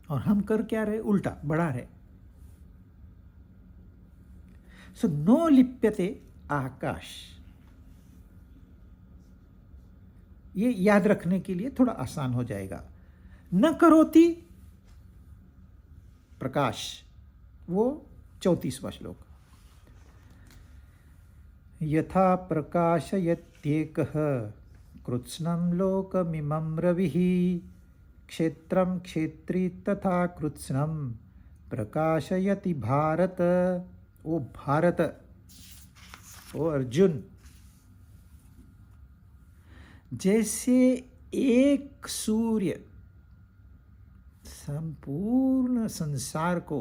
और हम कर क्या रहे? उल्टा बढ़ा रहे। सो नो लिप्यते आकाश, ये याद रखने के लिए थोड़ा आसान हो जाएगा। न करोति प्रकाश, वो 34वां श्लोक। यथा प्रकाशयत्येकः कृत्स्नं लोकमिमं रविः क्षेत्रं क्षेत्री तथा कृत्स्नं प्रकाशयति भारत। ओ भारत, ओ अर्जुन, जैसे एक सूर्य संपूर्ण संसार को,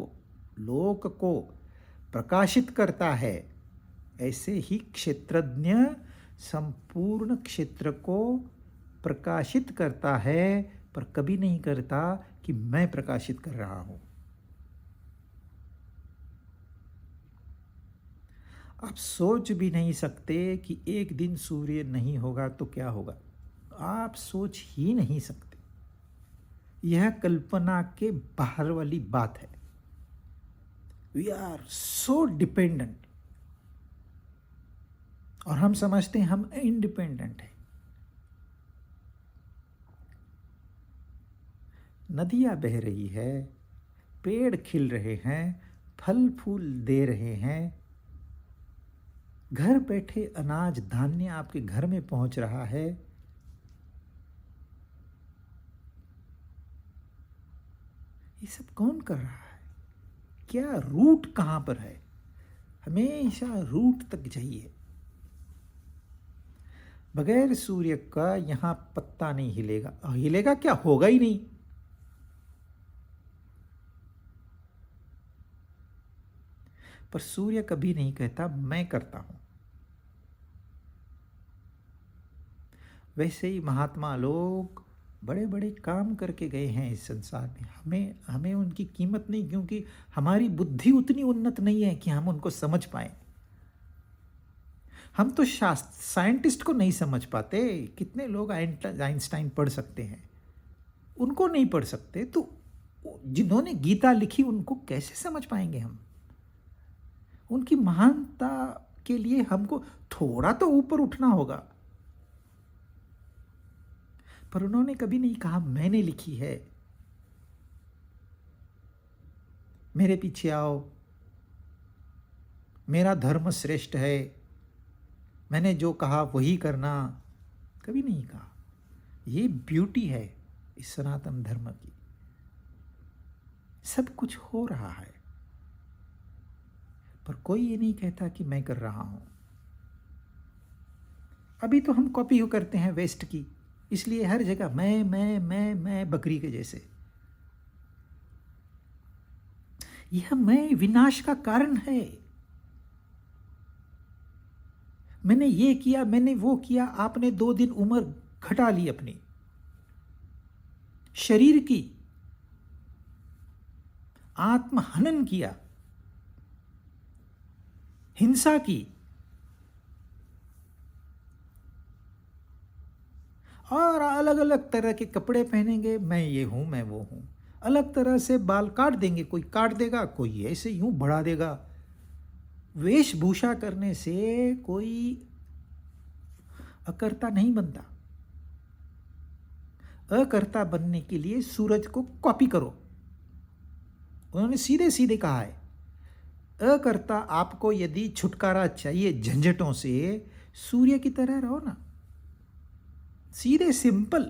लोक को प्रकाशित करता है, ऐसे ही क्षेत्रज्ञ संपूर्ण क्षेत्र को प्रकाशित करता है, पर कभी नहीं करता कि मैं प्रकाशित कर रहा हूं। आप सोच भी नहीं सकते कि एक दिन सूर्य नहीं होगा तो क्या होगा। आप सोच ही नहीं सकते। यह कल्पना के बाहर वाली बात है। वी आर सो डिपेंडेंट, और हम समझते हैं हम इंडिपेंडेंट हैं। नदियां बह रही है, पेड़ खिल रहे हैं, फल फूल दे रहे हैं, घर बैठे अनाज धान्य आपके घर में पहुंच रहा है। ये सब कौन कर रहा है? क्या रूट कहां पर है? हमेशा रूट तक जाइए। बगैर सूर्य का यहां पत्ता नहीं हिलेगा। हिलेगा क्या? होगा ही नहीं। पर सूर्य कभी नहीं कहता मैं करता हूं। वैसे ही महात्मा लोग बड़े बड़े काम करके गए हैं इस संसार में। हमें उनकी कीमत नहीं, क्योंकि हमारी बुद्धि उतनी उन्नत नहीं है कि हम उनको समझ पाए। हम तो साइंटिस्ट को नहीं समझ पाते। कितने लोग आइंस्टाइन पढ़ सकते हैं, उनको नहीं पढ़ सकते, तो जिन्होंने गीता लिखी उनको कैसे समझ पाएंगे हम? उनकी महानता के लिए हमको थोड़ा तो ऊपर उठना होगा। पर उन्होंने कभी नहीं कहा मैंने लिखी है, मेरे पीछे आओ, मेरा धर्म श्रेष्ठ है, मैंने जो कहा वही करना। कभी नहीं कहा। ये ब्यूटी है इस सनातन धर्म की। सब कुछ हो रहा है, पर कोई ये नहीं कहता कि मैं कर रहा हूं। अभी तो हम कॉपी करते हैं वेस्ट की, इसलिए हर जगह मैं बकरी के जैसे। यह मैं विनाश का कारण है। मैंने ये किया, मैंने वो किया। आपने 2 दिन उम्र घटा ली अपनी शरीर की, आत्महनन किया, हिंसा की, और अलग अलग तरह के कपड़े पहनेंगे, मैं ये हूं, मैं वो हूं। अलग तरह से बाल काट देंगे, कोई काट देगा, कोई ऐसे यूं बढ़ा देगा। वेशभूषा करने से कोई अकर्ता नहीं बनता। अकर्ता बनने के लिए सूरज को कॉपी करो। उन्होंने सीधे सीधे कहा है, अकर्ता आपको यदि छुटकारा चाहिए झंझटों से, सूर्य की तरह रहो ना। सीधे सिंपल।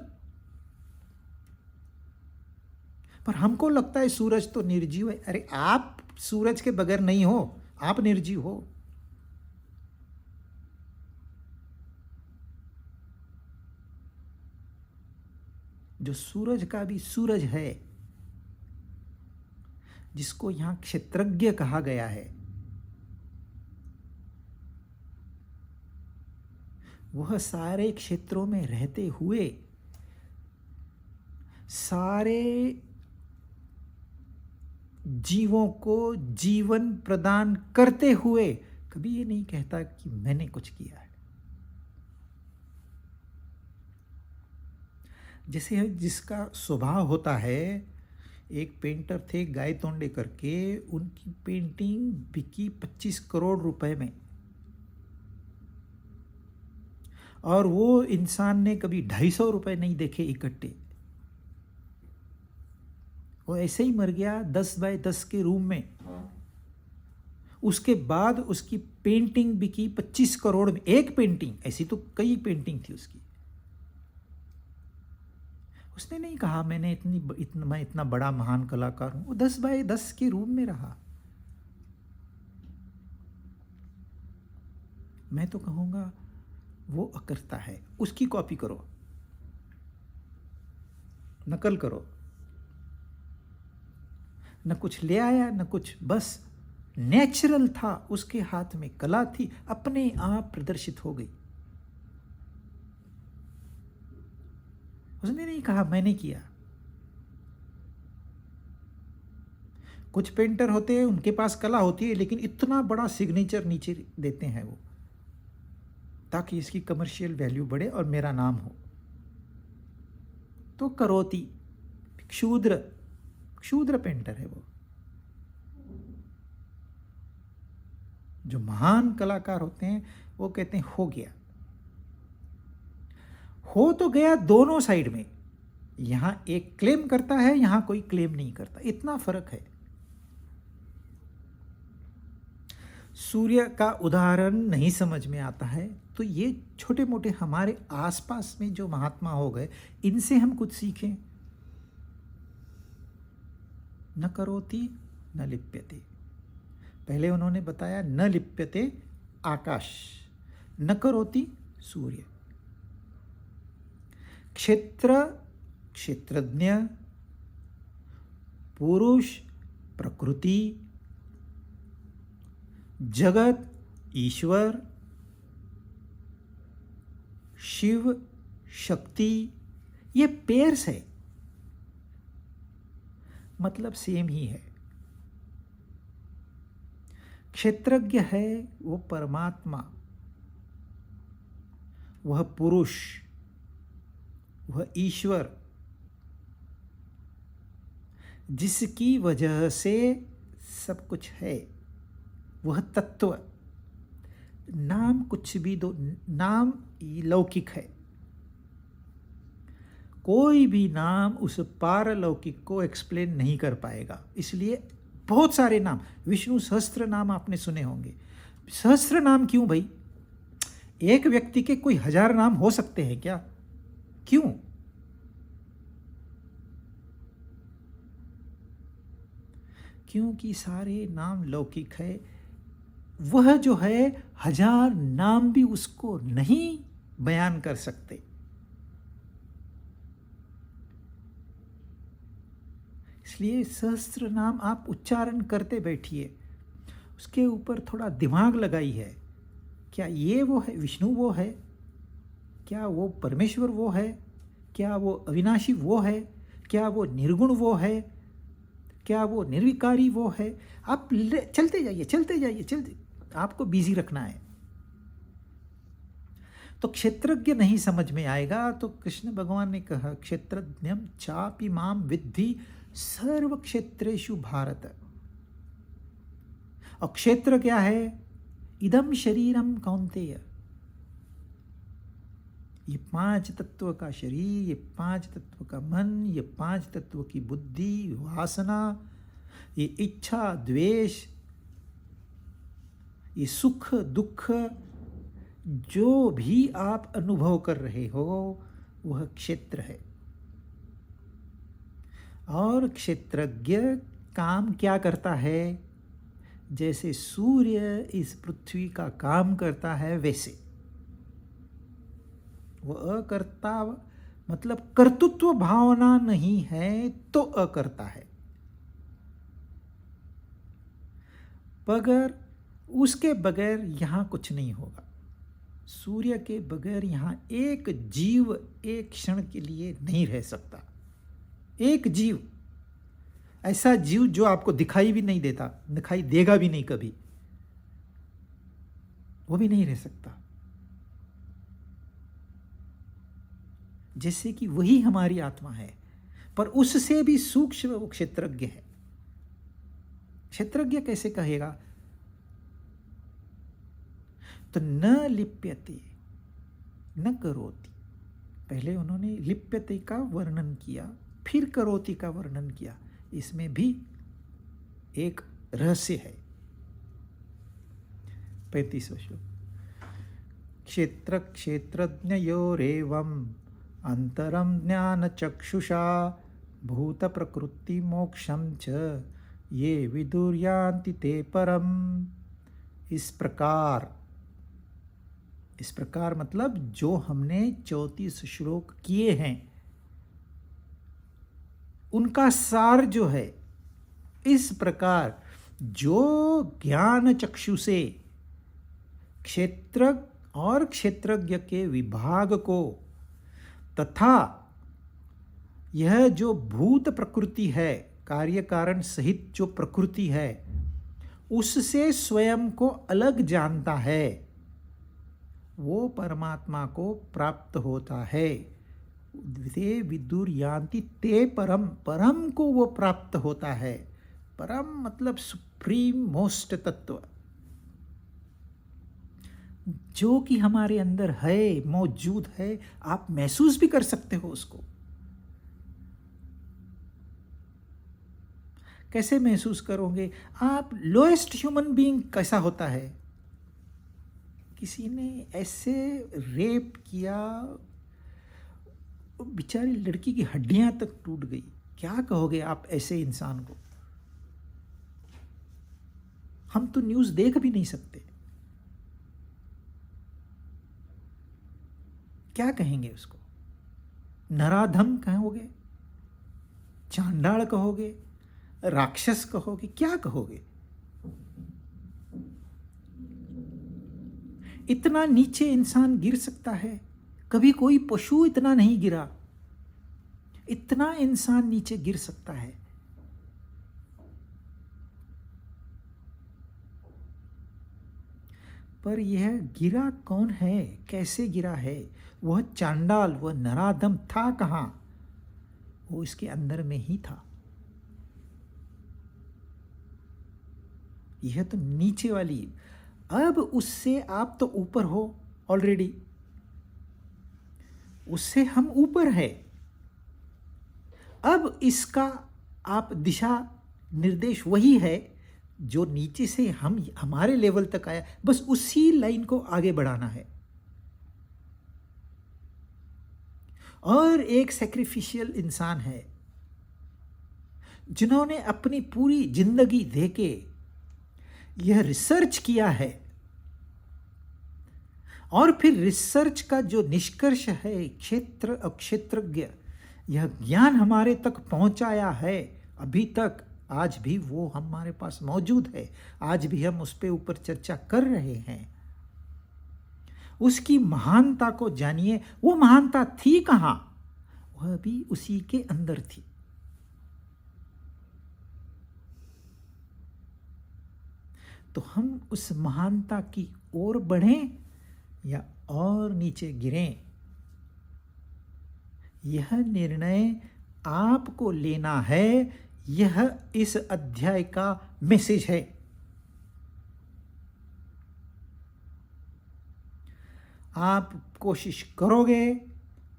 पर हमको लगता है सूरज तो निर्जीव है। अरे आप सूरज के बगैर नहीं हो, आप निर्जीव हो। जो सूरज का भी सूरज है, जिसको यहां क्षेत्रज्ञ कहा गया है, वह सारे क्षेत्रों में रहते हुए, सारे जीवों को जीवन प्रदान करते हुए कभी ये नहीं कहता कि मैंने कुछ किया है। जैसे जिसका स्वभाव होता है, एक पेंटर थे गायतोंडे करके, उनकी पेंटिंग बिकी 25 करोड़ रुपए में, और वो इंसान ने कभी 250 रुपए नहीं देखे इकट्ठे। वो ऐसे ही मर गया 10 बाय 10 के रूम में। उसके बाद उसकी पेंटिंग बिकी 25 करोड़ में। एक पेंटिंग, ऐसी तो कई पेंटिंग थी उसकी। उसने नहीं कहा मैं इतना बड़ा महान कलाकार हूं। वो 10 बाय 10 के रूम में रहा। मैं तो कहूँगा वो अकर्ता है, उसकी कॉपी करो, नकल करो। न कुछ ले आया न कुछ, बस नेचुरल था, उसके हाथ में कला थी, अपने आप प्रदर्शित हो गई। उसने नहीं कहा मैंने किया। कुछ पेंटर होते हैं, उनके पास कला होती है, लेकिन इतना बड़ा सिग्नेचर नीचे देते हैं वो, ताकि इसकी कमर्शियल वैल्यू बढ़े और मेरा नाम हो। तो करोति, क्षूद्र क्षूद्र पेंटर है वो। जो महान कलाकार होते हैं वो कहते हैं हो गया। हो तो गया दोनों साइड में, यहां एक क्लेम करता है, यहां कोई क्लेम नहीं करता, इतना फर्क है। सूर्य का उदाहरण नहीं समझ में आता है तो ये छोटे मोटे हमारे आसपास में जो महात्मा हो गए, इनसे हम कुछ सीखें। न करोति न लिप्यते, पहले उन्होंने बताया न लिप्यते आकाश, न करोति सूर्य। क्षेत्र क्षेत्रज्ञ, पुरुष प्रकृति, जगत ईश्वर, शिव शक्ति, ये पेयर्स है, मतलब सेम ही है। क्षेत्रज्ञ है वो परमात्मा, वह पुरुष, वह ईश्वर, जिसकी वजह से सब कुछ है, वह तत्व। नाम कुछ भी दो, नाम लौकिक है, कोई भी नाम उस पारलौकिक को एक्सप्लेन नहीं कर पाएगा। इसलिए बहुत सारे नाम, विष्णु सहस्त्र नाम आपने सुने होंगे। सहस्त्र नाम क्यों भाई? एक व्यक्ति के कोई 1000 नाम हो सकते हैं क्या? क्यों? क्योंकि सारे नाम लौकिक है। वह जो है 1000 नाम भी उसको नहीं बयान कर सकते। इसलिए सहस्त्र नाम आप उच्चारण करते बैठिए, उसके ऊपर थोड़ा दिमाग लगाई है। क्या ये वो है, विष्णु वो है? क्या वो परमेश्वर वो है? क्या वो अविनाशी वो है? क्या वो निर्गुण वो है? क्या वो निर्विकारी वो है? आप चलते जाइए, चलते जाइए, चलते, आपको बिजी रखना है। तो क्षेत्रज्ञ नहीं समझ में आएगा तो कृष्ण भगवान ने कहा क्षेत्रज्ञम चापि माम विद्धि सर्व क्षेत्रेषु भारत। और क्षेत्र क्या है? इदम शरीरम कौन्तेय, ये 5 तत्व का शरीर, ये 5 तत्व का मन, ये 5 तत्व की बुद्धि, वासना, ये इच्छा द्वेष, ये सुख दुख, जो भी आप अनुभव कर रहे हो वह क्षेत्र है। और क्षेत्रज्ञ काम क्या करता है? जैसे सूर्य इस पृथ्वी का काम करता है वैसे। वह अकर्ता, मतलब कर्तृत्व भावना नहीं है तो अकर्ता है। बगैर उसके बगैर यहां कुछ नहीं होगा। सूर्य के बगैर यहां एक जीव एक क्षण के लिए नहीं रह सकता। एक जीव, ऐसा जीव जो आपको दिखाई भी नहीं देता, दिखाई देगा भी नहीं कभी, वो भी नहीं रह सकता। जैसे कि वही हमारी आत्मा है, पर उससे भी सूक्ष्म वो क्षेत्रज्ञ है। क्षेत्रज्ञ कैसे कहेगा? तो न लिप्यते न करोति, पहले उन्होंने लिप्यते का वर्णन किया, फिर करोति का वर्णन किया। इसमें भी एक रहस्य है। 35वां श्लोक, क्षेत्र क्षेत्रज्ञयोरेवम् अंतरम ज्ञान चक्षुषा भूत प्रकृति मोक्षम च ये विदुर्यान्ति ते परम। इस प्रकार इस प्रकार मतलब जो हमने 34 श्लोक किए हैं उनका सार जो है, इस प्रकार जो ज्ञान चक्षु से क्षेत्र और क्षेत्रज्ञ के विभाग को तथा यह जो भूत प्रकृति है, कार्य कारण सहित जो प्रकृति है, उससे स्वयं को अलग जानता है, वो परमात्मा को प्राप्त होता है। ते विदुर यान्ति ते परम, परम को वो प्राप्त होता है। परम मतलब सुप्रीम मोस्ट तत्व, जो कि हमारे अंदर है, मौजूद है, आप महसूस भी कर सकते हो उसको। कैसे महसूस करोगे आप? लोएस्ट ह्यूमन बीइंग कैसा होता है? किसी ने ऐसे रेप किया, बेचारी लड़की की हड्डियां तक टूट गई, क्या कहोगे आप ऐसे इंसान को? हम तो न्यूज़ देख भी नहीं सकते, क्या कहेंगे उसको? नराधम कहोगे, चांडाल कहोगे, राक्षस कहोगे, क्या कहोगे? इतना नीचे इंसान गिर सकता है? कभी कोई पशु इतना नहीं गिरा, इतना इंसान नीचे गिर सकता है। पर यह गिरा कौन है, कैसे गिरा है? वह चांडाल, वह नराधम था कहाँ? वो इसके अंदर में ही था। यह तो नीचे वाली, अब उससे आप तो ऊपर हो ऑलरेडी, उससे हम ऊपर है। अब इसका आप दिशा निर्देश वही है जो नीचे से हम हमारे लेवल तक आया, बस उसी लाइन को आगे बढ़ाना है। और एक सैक्रिफिशियल इंसान है जिन्होंने अपनी पूरी जिंदगी देके यह रिसर्च किया है, और फिर रिसर्च का जो निष्कर्ष है, क्षेत्र और क्षेत्रज्ञ, यह ज्ञान हमारे तक पहुंचाया है। अभी तक आज भी वो हमारे पास मौजूद है, आज भी हम उस पे ऊपर चर्चा कर रहे हैं। उसकी महानता को जानिए। वो महानता थी कहाँ? वह भी उसी के अंदर थी। तो हम उस महानता की ओर बढ़ें या और नीचे गिरें, यह निर्णय आपको लेना है। यह इस अध्याय का मैसेज है। आप कोशिश करोगे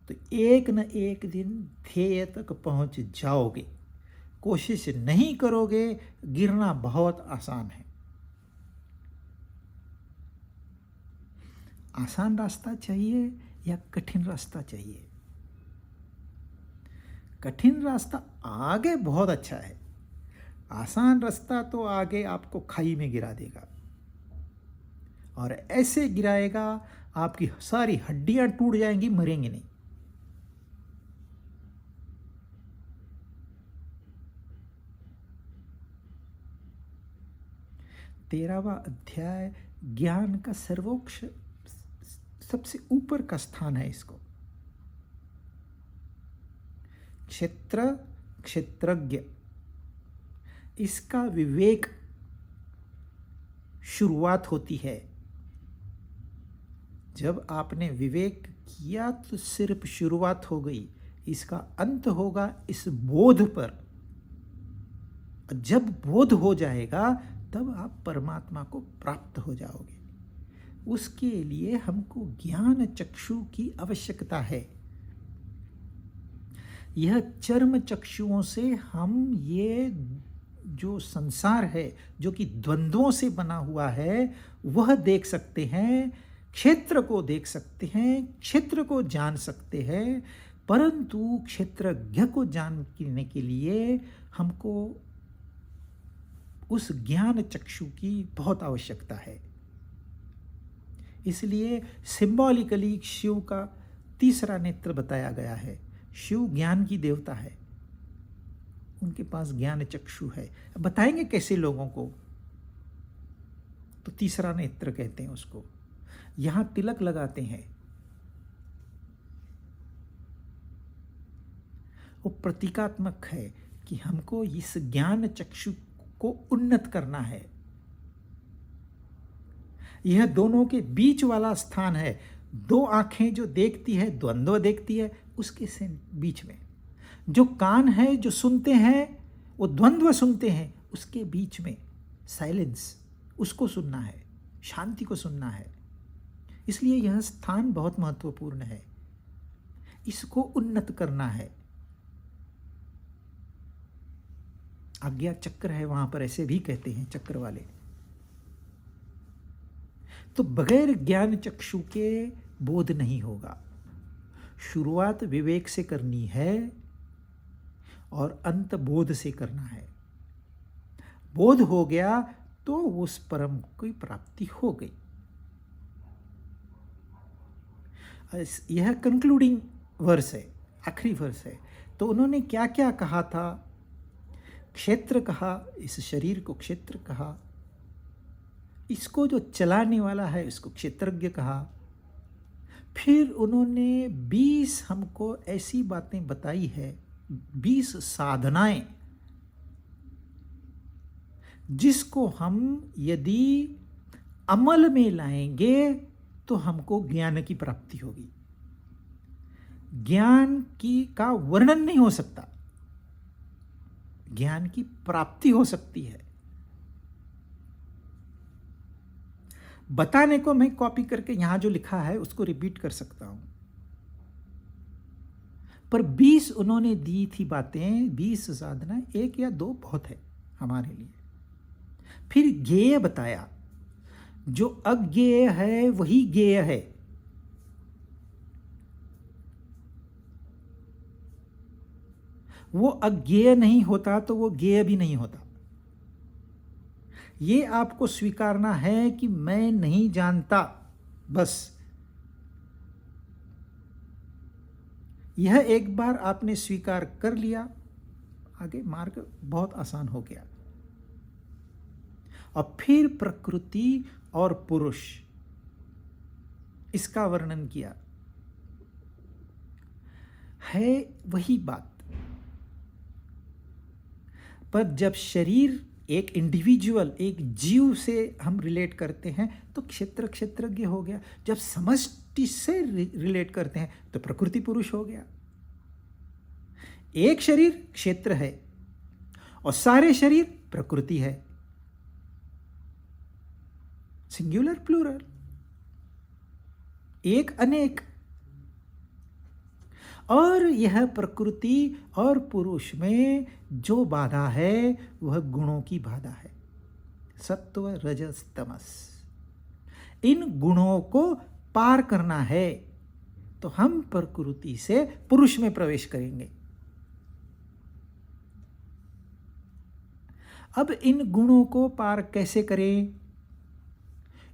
तो एक न एक दिन ध्येय तक पहुंच जाओगे। कोशिश नहीं करोगे, गिरना बहुत आसान है। आसान रास्ता चाहिए या कठिन रास्ता चाहिए? कठिन रास्ता आगे बहुत अच्छा है, आसान रास्ता तो आगे आपको खाई में गिरा देगा, और ऐसे गिराएगा आपकी सारी हड्डियां टूट जाएंगी, मरेंगे नहीं। तेरहवां अध्याय ज्ञान का सर्वोच्च, सबसे ऊपर का स्थान है। इसको क्षेत्र क्षेत्रज्ञ, इसका विवेक शुरुआत होती है। जब आपने विवेक किया तो सिर्फ शुरुआत हो गई, इसका अंत होगा इस बोध पर। जब बोध हो जाएगा तब आप परमात्मा को प्राप्त हो जाओगे। उसके लिए हमको ज्ञान चक्षु की आवश्यकता है। यह चर्म चक्षुओं से हम ये जो संसार है, जो कि द्वंद्वों से बना हुआ है, वह देख सकते हैं, क्षेत्र को देख सकते हैं, क्षेत्र को जान सकते हैं। परंतु क्षेत्रज्ञ को जानने के लिए हमको उस ज्ञान चक्षु की बहुत आवश्यकता है। इसलिए सिंबॉलिकली शिव का तीसरा नेत्र बताया गया है। शिव ज्ञान की देवता है, उनके पास ज्ञान चक्षु है। बताएंगे कैसे लोगों को, तो तीसरा नेत्र कहते हैं उसको। यहां तिलक लगाते हैं, वो प्रतीकात्मक है कि हमको इस ज्ञान चक्षु को उन्नत करना है। यह दोनों के बीच वाला स्थान है। दो आंखें जो देखती है, द्वंद्व देखती है, उसके से बीच में जो कान है जो सुनते हैं, वो द्वंद्व सुनते हैं, उसके बीच में साइलेंस, उसको सुनना है, शांति को सुनना है। इसलिए यह स्थान बहुत महत्वपूर्ण है, इसको उन्नत करना है। आज्ञा चक्र है वहां पर, ऐसे भी कहते हैं चक्र वाले। तो बगैर ज्ञान चक्षु के बोध नहीं होगा। शुरुआत विवेक से करनी है और अंत बोध से करना है। बोध हो गया तो उस परम की प्राप्ति हो गई। यह कंक्लूडिंग वर्स है, आखिरी वर्स है। तो उन्होंने क्या क्या कहा था? क्षेत्र कहा, इस शरीर को क्षेत्र कहा, इसको जो चलाने वाला है इसको क्षेत्रज्ञ कहा। फिर उन्होंने 20 हमको ऐसी बातें बताई है, 20 साधनाएं, जिसको हम यदि अमल में लाएंगे तो हमको ज्ञान की प्राप्ति होगी। ज्ञान का वर्णन नहीं हो सकता, ज्ञान की प्राप्ति हो सकती है। बताने को मैं कॉपी करके यहां जो लिखा है उसको रिपीट कर सकता हूं, पर 20 उन्होंने दी थी बातें, 20 साधना, एक या दो बहुत है हमारे लिए। फिर ज्ञेय बताया, जो अज्ञेय है वही ज्ञेय है। वो अज्ञेय नहीं होता तो वो ज्ञेय भी नहीं होता। ये आपको स्वीकारना है कि मैं नहीं जानता, बस। यह एक बार आपने स्वीकार कर लिया, आगे मार्ग बहुत आसान हो गया। और फिर प्रकृति और पुरुष, इसका वर्णन किया है वही बात। पर जब शरीर एक इंडिविजुअल, एक जीव से हम रिलेट करते हैं तो क्षेत्रज्ञ हो गया। जब समष्टि से रिलेट करते हैं तो प्रकृति पुरुष हो गया। एक शरीर क्षेत्र है और सारे शरीर प्रकृति है। सिंगुलर प्लूरल, एक अनेक। और यह प्रकृति और पुरुष में जो बाधा है वह गुणों की बाधा है, सत्व रजस तमस। इन गुणों को पार करना है तो हम प्रकृति से पुरुष में प्रवेश करेंगे। अब इन गुणों को पार कैसे करें?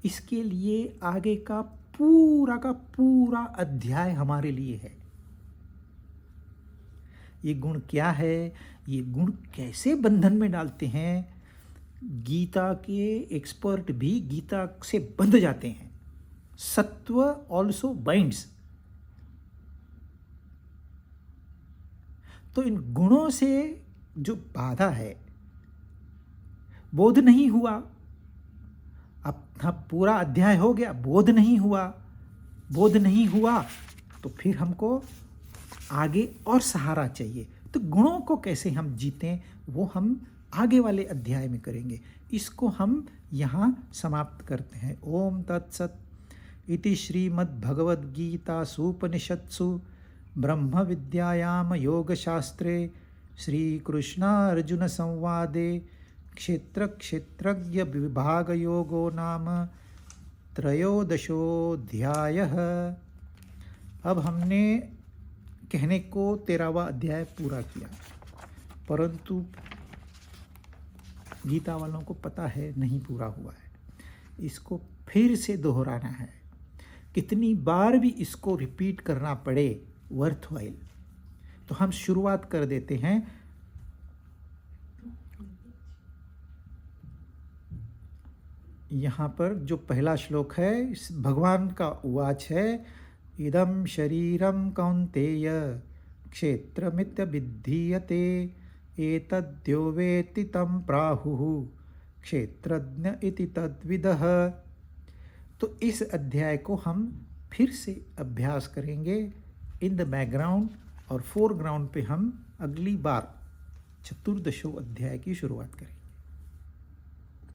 इसके लिए आगे का पूरा अध्याय हमारे लिए है। ये गुण क्या है, ये गुण कैसे बंधन में डालते हैं? गीता के एक्सपर्ट भी गीता से बंध जाते हैं। सत्व ऑल्सो बाइंड्स। तो इन गुणों से जो बाधा है, बोध नहीं हुआ, अब पूरा अध्याय हो गया, बोध नहीं हुआ तो फिर हमको आगे और सहारा चाहिए। तो गुणों को कैसे हम जीतें वो हम आगे वाले अध्याय में करेंगे। इसको हम यहाँ समाप्त करते हैं। ओम तत्सत इति श्रीमद्भगवद्गीतासूपनिषत्सु ब्रह्म विद्यायाम योगशास्त्रे श्रीकृष्णार्जुन संवादे क्षेत्र क्षेत्रज्ञ विभाग योगो नाम त्रयोदशोऽध्यायः। अब हमने कहने को 13वां अध्याय पूरा किया, परंतु गीता वालों को पता है नहीं पूरा हुआ है, इसको फिर से दोहराना है। कितनी बार भी इसको रिपीट करना पड़े, वर्थ वाइल। तो हम शुरुआत कर देते हैं। यहाँ पर जो पहला श्लोक है इस भगवान का उवाच है, इदं शरीरं कौन्तेय क्षेत्रमित्य विधीयते एतद्यो वेत्ति तं प्राहुः क्षेत्रज्ञ इति तद्विदः। तो इस अध्याय को हम फिर से अभ्यास करेंगे इन द बैकग्राउंड, और फोरग्राउंड पे हम अगली बार चतुर्दशो अध्याय की शुरुआत करेंगे।